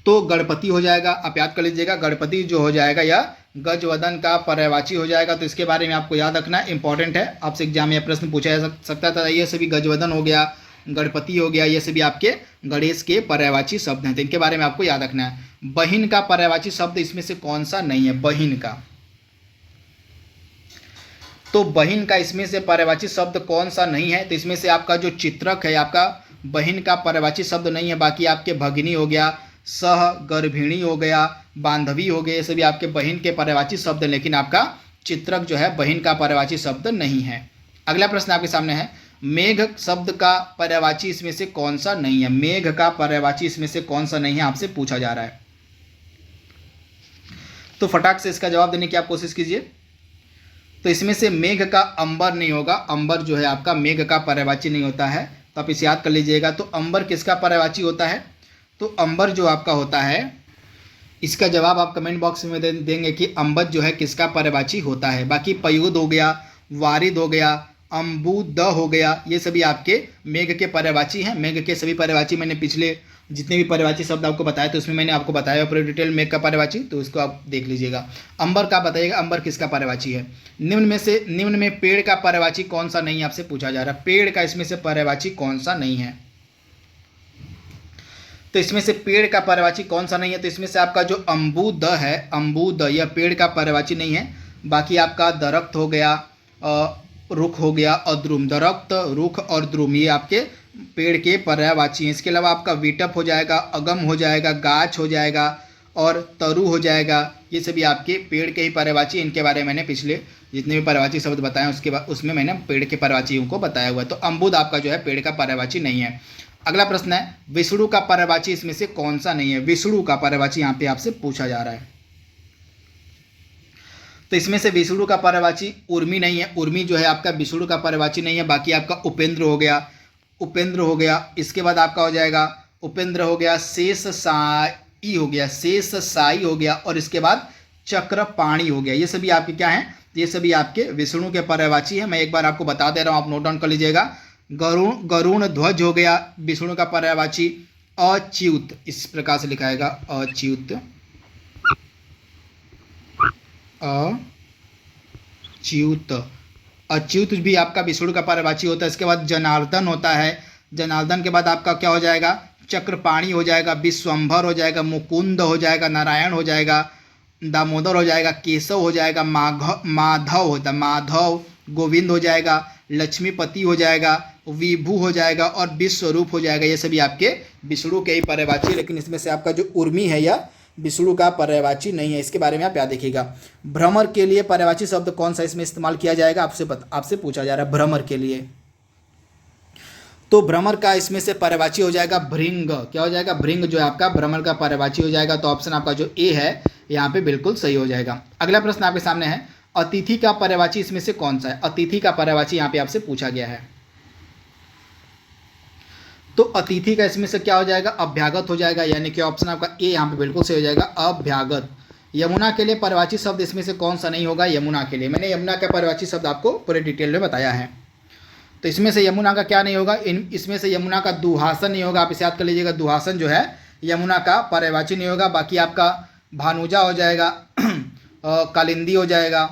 तो गणपति हो जाएगा, आप याद कर लीजिएगा, गणपति जो हो जाएगा यह गजवदन का पर्यायवाची हो जाएगा। तो इसके बारे में आपको याद रखना इंपॉर्टेंट है, आपसे एग्जाम में प्रश्न पूछा जा सकता था। ये सभी गजवदन हो गया, गणपति हो गया, ये सभी आपके गणेश के पर्यायवाची शब्द हैं। तो इनके बारे में आपको याद रखना है। बहिन का पर्यायवाची शब्द इसमें से कौन सा नहीं है, बहिन का। तो बहिन का इसमें से पर्यायवाची शब्द कौन सा नहीं है, तो इसमें से आपका जो चित्रक है आपका बहिन का पर्यायवाची शब्द नहीं है। बाकी आपके भगिनी हो गया, सह गर्भिणी हो गया, बांधवी हो गए, ये सभी आपके बहिन के पर्यायवाची शब्द, लेकिन आपका चित्रक जो है बहिन का पर्यायवाची शब्द नहीं है। अगला प्रश्न आपके सामने है, मेघ शब्द का पर्यायवाची इसमें से कौन सा नहीं है, मेघ का पर्यायवाची इसमें से कौन सा नहीं है आपसे पूछा जा रहा है। तो फटाक से इसका जवाब देने की आप कोशिश कीजिए। तो इसमें से मेघ का अंबर नहीं होगा, अंबर जो है आपका मेघ का पर्यायवाची नहीं होता है। तो आप इसे याद कर लीजिएगा। तो अंबर किसका पर्यायवाची होता है, तो अंबर जो आपका होता है, इसका जवाब आप कमेंट बॉक्स में देंगे कि अंबर जो है किसका पर्यायवाची होता है। बाकी पयुद हो गया, वारिद हो गया, अम्बुद हो गया, ये सभी आपके मेघ के पर्यायवाची हैं। मेघ के सभी पर्यायवाची मैंने पिछले जितने भी पर्यायवाची शब्द आपको बताए तो उसमें मैंने आपको बताया पूरे डिटेल मेघ का पर्यायवाची, तो उसको आप देख लीजिएगा। अंबर का बताइएगा, अंबर किसका पर्यायवाची है। निम्न में पेड़ का पर्यायवाची कौन सा नहीं है आपसे पूछा जा रहा है, पेड़ का इसमें से पर्यायवाची कौन सा नहीं है। तो इसमें से पेड़ का पर्यायवाची कौन सा नहीं है, तो इसमें से आपका जो अम्बुद है, अम्बुद यह पेड़ का पर्यायवाची नहीं है। बाकी आपका दरख्त हो गया, रुख हो गया और द्रुम, दरख्त, रुख और द्रुम ये आपके पेड़ के पर्यायवाची हैं। इसके अलावा आपका विटप हो जाएगा, अगम हो जाएगा, गाछ हो जाएगा और तरु हो जाएगा, ये सभी आपके पेड़ के ही पर्यायवाची। इनके बारे में मैंने पिछले जितने भी पर्यायवाची शब्द बताए उसके बाद उसमें मैंने पेड़ के पर्यायवाचियों को बताया हुआ है। तो अम्बुद आपका जो है पेड़ का पर्यायवाची नहीं है। अगला प्रश्न है, विष्णु का पर्यायवाची इसमें से कौन सा नहीं है, विष्णु का पर्यायवाची यहाँ पे आपसे पूछा जा रहा है। तो इसमें से विष्णु का पर्यायवाची उर्मी नहीं है, उर्मी जो है आपका विष्णु का पर्यायवाची नहीं है। बाकी आपका उपेंद्र हो गया, उपेंद्र हो गया। इसके बाद आपका हो जाएगा उपेंद्र हो गया, शेष साई हो गया, शेष साई हो गया और इसके बाद चक्रपाणी हो गया। ये सभी आपके क्या हैं, ये सभी आपके विष्णु के पर्यायवाची हैं। मैं एक बार आपको बता दे रहा हूँ, आप नोट डाउन कर लीजिएगा। गरुण ध्वज हो गया विष्णु का पर्यायवाची, अच्युत इस प्रकार से लिखाएगा, अच्युत, अच्युत, अच्युत भी आपका विष्णु का पर्यायवाची होता है। इसके बाद जनार्दन होता है, जनार्दन के बाद आपका क्या हो जाएगा, चक्रपाणी हो जाएगा, विश्वंभर हो जाएगा, मुकुंद हो जाएगा, नारायण हो जाएगा, दामोदर हो जाएगा, केशव हो जाएगा, माधव होता माधव, गोविंद हो जाएगा, लक्ष्मीपति हो जाएगा, विभू हो जाएगा और विश्वरूप हो जाएगा। ये सभी आपके विष्णु के ही पर्यायवाची, लेकिन इसमें से आपका जो उर्मी है यह विष्णु का पर्यायवाची नहीं है। इसके बारे में आप याद देखिएगा। भ्रमर के लिए पर्यायवाची शब्द कौन सा इसमें इस्तेमाल किया जाएगा, आपसे पूछा जा रहा है भ्रमर के लिए। तो भ्रमर का इसमें से पर्यायवाची हो जाएगा भृंग। क्या हो जाएगा, भृंग जो है आपका भ्रमर का पर्यायवाची हो जाएगा। तो ऑप्शन आपका जो ए है यहाँ पे बिल्कुल सही हो जाएगा। अगला प्रश्न आपके सामने है, अतिथि का पर्यायवाची इसमें से कौन सा है। अतिथि का पर्यायवाची यहाँ पे आपसे पूछा गया है। तो अतिथि का इसमें से क्या हो जाएगा, अभ्यागत हो जाएगा, यानी कि ऑप्शन आपका ए यहाँ पे बिल्कुल सही हो जाएगा, अभ्यागत। यमुना के लिए पर्यायवाची शब्द इसमें से कौन सा नहीं होगा, यमुना के लिए। मैंने यमुना का पर्यायवाची शब्द आपको पूरे डिटेल में बताया है। तो इसमें से यमुना का क्या नहीं होगा, इसमें से यमुना का दुहासन नहीं होगा। आप इसे याद कर लीजिएगा, दुहासन जो है यमुना का पर्यायवाची नहीं होगा। बाकी आपका भानुजा हो जाएगा, कालिंदी हो जाएगा,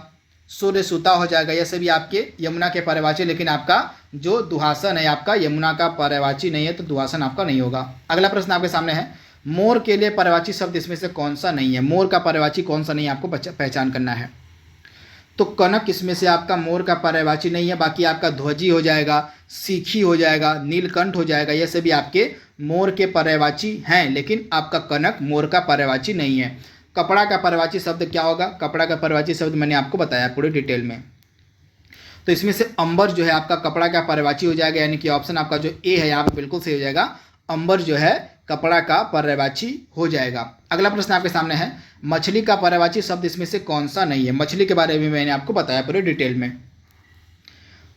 सूर्य सुता हो जाएगा, ये सभी आपके यमुना के पर्यायवाची। लेकिन आपका जो दुहासन है आपका यमुना का पर्यायवाची नहीं है, तो दुहासन आपका नहीं होगा। अगला प्रश्न आपके सामने है, मोर के लिए पर्यायवाची शब्द इसमें से कौन सा नहीं है। मोर का पर्यायवाची कौन सा नहीं है, आपको पहचान करना है। तो कनक इसमें से आपका मोर का पर्यायवाची नहीं है। बाकी आपका ध्वजी हो जाएगा, सीखी हो जाएगा, नीलकंठ हो जाएगा, ये सभी आपके मोर के पर्यायवाची हैं, लेकिन आपका कनक मोर का पर्यायवाची नहीं है। कपड़ा का पर्यायवाची शब्द क्या होगा, कपड़ा का पर्यायवाची शब्द मैंने आपको बताया पूरे डिटेल में। तो इसमें से अंबर जो है आपका कपड़ा का पर्यायवाची हो जाएगा, यानी कि ऑप्शन आपका जो ए है यहाँ पे बिल्कुल सही हो जाएगा, अंबर जो है कपड़ा का पर्यायवाची हो जाएगा। अगला प्रश्न आपके सामने है, मछली का पर्यायवाची शब्द इसमें से कौन सा नहीं है। मछली के बारे में मैंने आपको बताया पूरे डिटेल में।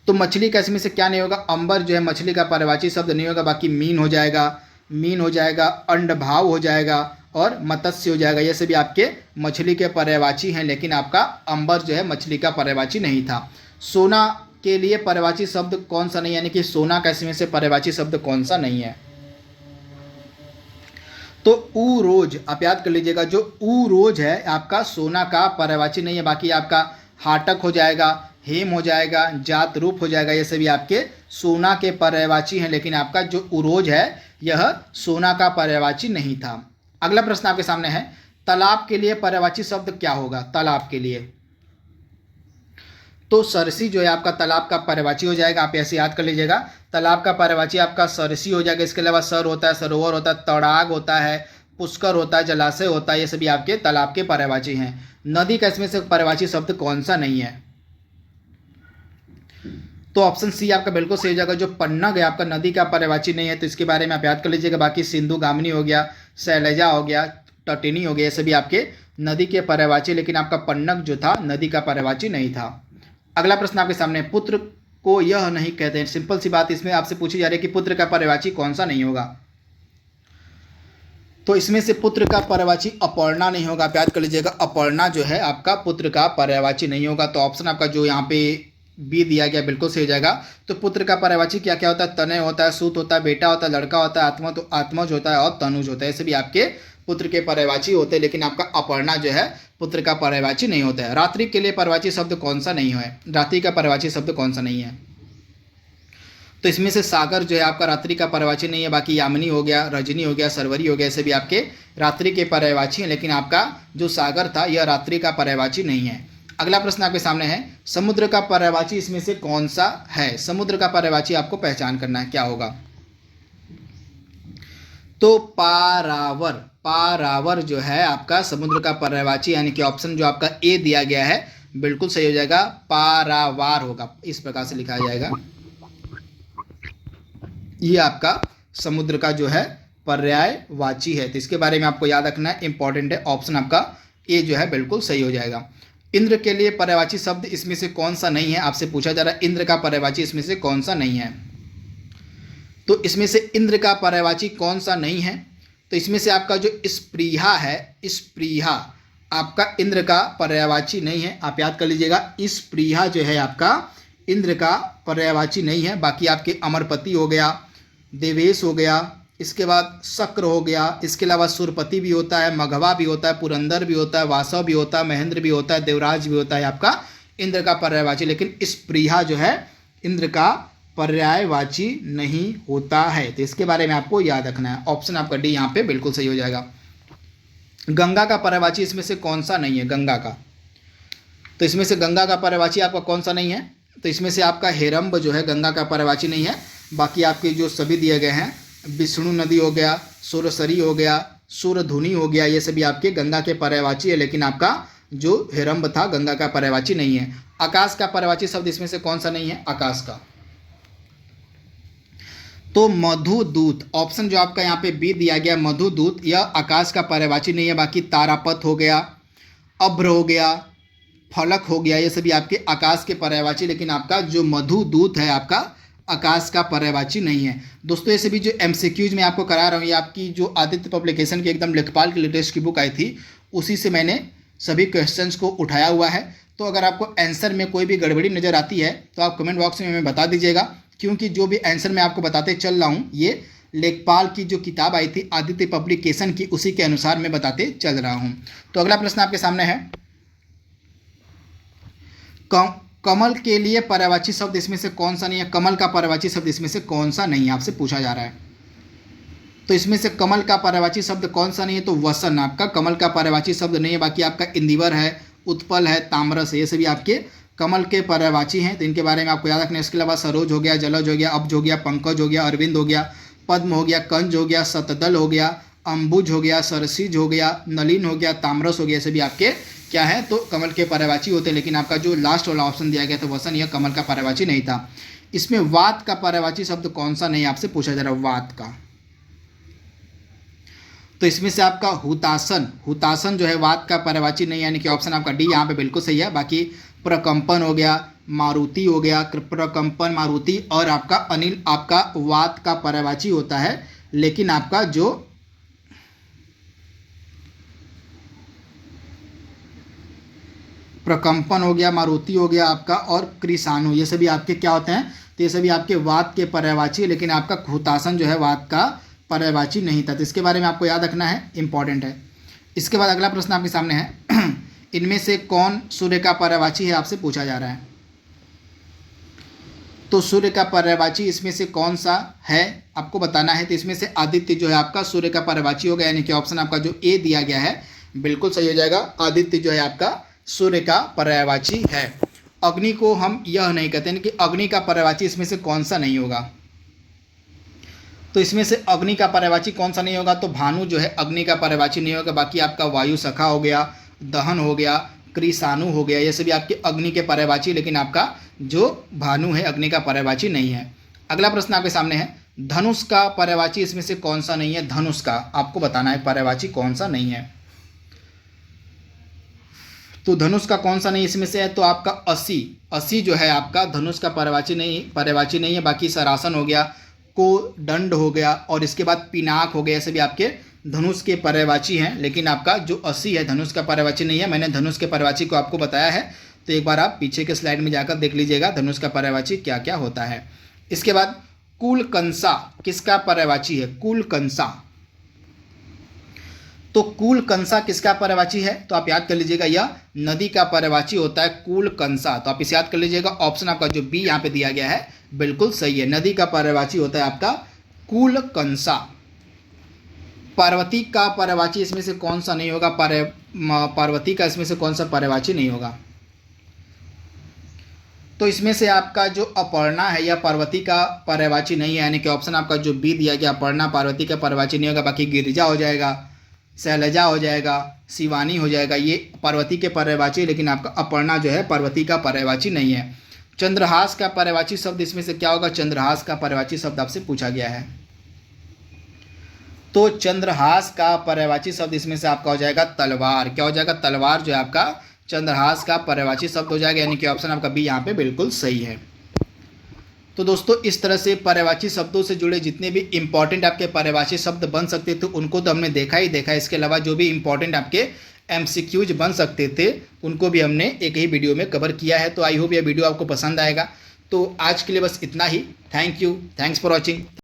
तो मछली का इसमें से क्या नहीं होगा, अंबर जो है मछली का पर्यायवाची शब्द नहीं होगा। बाकी मीन हो जाएगा, अंडभाव हो जाएगा और मत्स्य हो जाएगा, ये सभी आपके मछली के पर्यायवाची हैं, लेकिन आपका अंबर जो है मछली का पर्यायवाची नहीं था। सोना के लिए पर्यायवाची शब्द कौन सा नहीं, यानी कि सोना का इसमें से पर्यायवाची शब्द कौन सा नहीं है। तो ऊरोज आप याद कर लीजिएगा, जो ऊरोज है आपका सोना का पर्यायवाची नहीं है। बाकी आपका हाटक हो जाएगा, हेम हो जाएगा, जात रूप हो जाएगा, ये सभी आपके सोना के पर्यायवाची हैं, लेकिन आपका जो उरोज है यह सोना का पर्यायवाची नहीं था। अगला प्रश्न आपके सामने है, तालाब के लिए पर्यायवाची शब्द क्या होगा। तालाब के लिए तो सरसी जो है आपका तालाब का पर्यायवाची हो जाएगा। आप ऐसे याद कर लीजिएगा, तालाब का पर्यायवाची आपका सरसी हो जाएगा। इसके अलावा सर होता है, सरोवर होता है, तड़ाग होता है, पुष्कर होता है, जलाशय होता है, ये सभी आपके तालाब के पर्यायवाची हैं। नदी का इसमें से पर्यायवाची शब्द कौन सा नहीं है। तो ऑप्शन सी आपका बिल्कुल सही हो जाएगा, जो पन्नग है आपका नदी का पर्यायवाची नहीं है। तो इसके बारे में आप याद कर लीजिएगा। बाकी सिंधु गामिनी हो गया, शैलजा हो गया, तटिनी हो गया, ये सभी आपके नदी के पर्यायवाची, लेकिन आपका पन्नग जो था नदी का पर्यायवाची नहीं था। अगला प्रश्न आपके सामने, पुत्र को यह नहीं कहते हैं। सिंपल सी बात इसमें आपसे पूछी जा रही है कि पुत्र का पर्यायवाची कौन सा नहीं होगा। तो इसमें से पुत्र का पर्यायवाची अपर्णा नहीं होगा। आप याद कर लीजिएगा, अपर्णा जो है आपका पुत्र का पर्यायवाची नहीं होगा। तो ऑप्शन आपका जो यहाँ पे बी दिया गया बिल्कुल सही हो जाएगा। तो पुत्र का पर्यायवाची क्या क्या होता है, तनय होता है, सूत होता है, बेटा होता है, लड़का होता है, आत्मज होता है और तनुज होता है। ऐसे भी आपके पुत्र के पर्यायवाची होते हैं, लेकिन आपका अपर्णा जो है पुत्र का पर्यायवाची नहीं होता है। रात्रि के लिए पर्यायवाची शब्द कौन सा नहीं है, रात्रि का पर्यायवाची शब्द कौन सा नहीं है। तो इसमें से सागर जो है आपका रात्रि का पर्यायवाची नहीं है। बाकी यामिनी हो गया, रजनी हो गया, सरवरी हो गया, ऐसे भी आपके रात्रि के पर्यायवाची हैं, लेकिन आपका जो सागर था यह रात्रि का पर्यायवाची नहीं है। अगला प्रश्न आपके सामने है, समुद्र का पर्यायवाची इसमें से कौन सा है। समुद्र का पर्यायवाची आपको पहचान करना है, क्या होगा। तो पारावर, पारावर जो है आपका समुद्र का पर्यायवाची, यानी कि ऑप्शन जो आपका ए दिया गया है बिल्कुल सही हो जाएगा, पारावार होगा। इस प्रकार से लिखा जाएगा, ये आपका समुद्र का जो है पर्यायवाची है। तो इसके बारे में आपको याद रखना है, इंपॉर्टेंट है। ऑप्शन आपका ए जो है बिल्कुल सही हो जाएगा। इंद्र के लिए पर्यायवाची शब्द इसमें से कौन सा नहीं है, आपसे पूछा जा रहा है इंद्र का पर्यायवाची इसमें से कौन सा नहीं है। तो इसमें से इंद्र का पर्यायवाची कौन सा नहीं है, तो इसमें से आपका जो स्पृहा है, स्पृहा आपका इंद्र का पर्यायवाची नहीं है। आप याद कर लीजिएगा, स्पृहा जो है आपका इंद्र का पर्यायवाची नहीं है। बाकी आपके अमरपति हो गया, देवेश हो गया, इसके बाद शक्र हो गया, इसके अलावा सुरपति भी होता है, मघवा भी होता है, पुरंदर भी होता है, वासव भी होता है, महेंद्र भी होता है, देवराज भी होता है आपका इंद्र का पर्यायवाची। लेकिन स्पृहा जो है इंद्र का पर्यायवाची नहीं होता है। तो इसके बारे में आपको याद रखना है। ऑप्शन आपका डी यहाँ पे बिल्कुल सही हो जाएगा। गंगा का पर्यायवाची इसमें से कौन सा नहीं है? गंगा का, तो इसमें से गंगा का पर्यायवाची आपका कौन सा नहीं है? तो इसमें से आपका हेरंब जो है गंगा का पर्यायवाची नहीं है। बाकी आपके जो सभी दिए गए हैं, विष्णु नदी हो गया, सुरसरी हो गया, सूरधुनी हो गया, ये सभी आपके गंगा के पर्यायवाची है, लेकिन आपका जो हेरंब था गंगा का पर्यायवाची नहीं है। आकाश का पर्यायवाची शब्द इसमें से कौन सा नहीं है? आकाश का, तो मधुदूत, ऑप्शन जो आपका यहाँ पे बी दिया गया मधुदूत, यह आकाश का पर्यायवाची नहीं है। बाकी तारापथ हो गया, अभ्र हो गया, फलक हो गया, ये सभी आपके आकाश के पर्यायवाची, लेकिन आपका जो मधुदूत है आपका आकाश का पर्यायवाची नहीं है। दोस्तों ये सभी जो एमसीक्यूज मैं आपको करा रहा हूँ, ये आपकी जो आदित्य पब्लिकेशन की एकदम लेखपाल की लेटेस्ट की बुक आई थी, उसी से मैंने सभी क्वेश्चंस को उठाया हुआ है। तो अगर आपको आंसर में कोई भी गड़बड़ी नज़र आती है तो आप कमेंट बॉक्स में हमें बता दीजिएगा, क्योंकि जो भी आंसर मैं आपको बताते चल रहा हूँ ये लेखपाल की जो किताब आई थी आदित्य पब्लिकेशन की, उसी के अनुसार मैं बताते चल रहा हूँ। तो अगला प्रश्न आपके सामने है, कमल के लिए पर्यायवाची शब्द इसमें से कौन सा नहीं है? कमल का पर्यायवाची शब्द इसमें से कौन सा नहीं है, आपसे पूछा जा रहा है। तो इसमें से कमल का पर्यायवाची शब्द कौन सा नहीं है? तो वसन आपका कमल का पर्यायवाची शब्द नहीं है। बाकी आपका इंदिवर है, उत्पल है, ताम्रस है, ये सभी आपके कमल के पर्यायवाची हैं, तो इनके बारे में आपको याद रखना है। इसके अलावा सरोज हो गया, जलज हो गया, अब्ज हो गया, पंकज हो गया, अरविंद हो गया, पद्म हो गया, कंज हो गया, शतदल हो गया, अंबुज हो गया, सरसिज हो गया, नलिन हो गया, ताम्रस हो गया, सभी आपके क्या है? तो कमल के पर्यायवाची होते हैं। लेकिन आपका जो लास्ट वाला ऑप्शन दिया गया था वसन, यह कमल का पर्यायवाची नहीं था। इसमें वात का पर्यायवाची शब्द कौन सा नहीं, आपसे पूछा जा रहा है वात का। तो इसमें से आपका हुतासन, हुतासन जो है वात का पर्यायवाची नहीं, यानी कि ऑप्शन आपका डी यहाँ पे बिल्कुल सही है। बाकी प्रकंपन हो गया, मारुति हो गया, प्रकंपन, मारुति और आपका अनिल आपका वात का पर्यायवाची होता है, लेकिन आपका जो प्रकंपन हो गया, मारुति हो गया आपका और कृषाणु, ये सभी आपके क्या होते हैं? तो ये सभी आपके वात के पर्यायवाची, लेकिन आपका हुतासन जो है वात का पर्यायवाची नहीं था। तो इसके बारे में आपको याद रखना है, इंपॉर्टेंट है। इसके बाद अगला प्रश्न आपके सामने है, इनमें से कौन सूर्य का पर्यायवाची है, आपसे पूछा जा रहा है। तो सूर्य का पर्यायवाची इसमें से कौन सा है आपको बताना है। तो इसमें से आदित्य जो है आपका सूर्य का पर्यायवाची हो गया, यानी कि ऑप्शन आपका जो ए दिया गया है बिल्कुल सही हो जाएगा। आदित्य जो है आपका सूर्य का पर्यायवाची है। अग्नि को हम यह नहीं कहते हैं कि अग्नि का पर्यायवाची इसमें से कौन सा नहीं होगा। तो इसमें से अग्नि का पर्यायवाची कौन सा नहीं होगा? तो भानु जो है अग्नि का पर्यायवाची नहीं होगा। बाकी आपका वायु सखा हो गया, दहन हो गया, कृषाणु हो गया, ये सभी आपके अग्नि के पर्यायवाची, लेकिन आपका जो भानु है अग्नि का पर्यायवाची नहीं है। अगला प्रश्न आपके सामने है, धनुष का पर्यायवाची इसमें से कौन सा नहीं है? धनुष का आपको बताना है पर्यायवाची कौन सा नहीं है। तो धनुष का कौन सा नहीं इसमें से है? तो आपका असी जो है आपका धनुष का पर्यायवाची नहीं है। बाकी सरासन हो गया, को दंड हो गया और इसके बाद पिनाक हो गया, ऐसे भी आपके धनुष के पर्यायवाची हैं, लेकिन आपका जो असी है धनुष का पर्यायवाची नहीं है। मैंने धनुष के पर्यायवाची को आपको बताया है, तो एक बार आप पीछे के स्लाइड में जाकर देख लीजिएगा धनुष का पर्यायवाची क्या क्या होता है। इसके बाद कुलकंसा किसका पर्यायवाची है? कुलकंसा, तो कुलकंसा किसका पर्यायवाची है? तो आप याद कर लीजिएगा, यह नदी का पर्यायवाची होता है कुलकंसा। तो आप इसे याद कर लीजिएगा, ऑप्शन आपका जो बी यहाँ पे दिया गया है बिल्कुल सही है। नदी का पर्यायवाची होता है आपका कुलकंसा। पार्वती का पर्यायवाची इसमें से कौन सा नहीं होगा? पार्वती का इसमें से कौन सा पर्यायवाची नहीं होगा? तो इसमें से आपका जो अपर्णा है यह पार्वती का पर्यायवाची नहीं है, यानी कि ऑप्शन आपका जो बी दिया गया अपर्णा पार्वती का पर्यायवाची नहीं होगा। बाकी गिरिजा हो जाएगा, शैलजा हो जाएगा, शिवानी हो जाएगा, ये पार्वती के पर्यायवाची, लेकिन आपका अपर्णा जो है पार्वती का पर्यायवाची नहीं है। चंद्रहास का पर्यायवाची शब्द इसमें से क्या होगा? चंद्रहास का पर्यायवाची शब्द आपसे पूछा गया है। तो चंद्रहास का पर्यायवाची शब्द इसमें से आपका हो जाएगा तलवार। क्या हो जाएगा? तलवार जो है आपका चंद्रहास का पर्यायवाची शब्द हो जाएगा, यानी कि ऑप्शन आपका बी यहाँ पे बिल्कुल सही है। तो दोस्तों इस तरह से पर्यायवाची शब्दों से जुड़े जितने भी इंपॉर्टेंट आपके पर्यायवाची शब्द बन सकते थे उनको तो हमने देखा ही देखा। इसके अलावा जो भी इंपॉर्टेंट आपके एमसीक्यूज बन सकते थे उनको भी हमने एक ही वीडियो में कवर किया है। तो आई होप यह वीडियो आपको पसंद आएगा। तो आज के लिए बस इतना ही। Thank you, thanks for watching.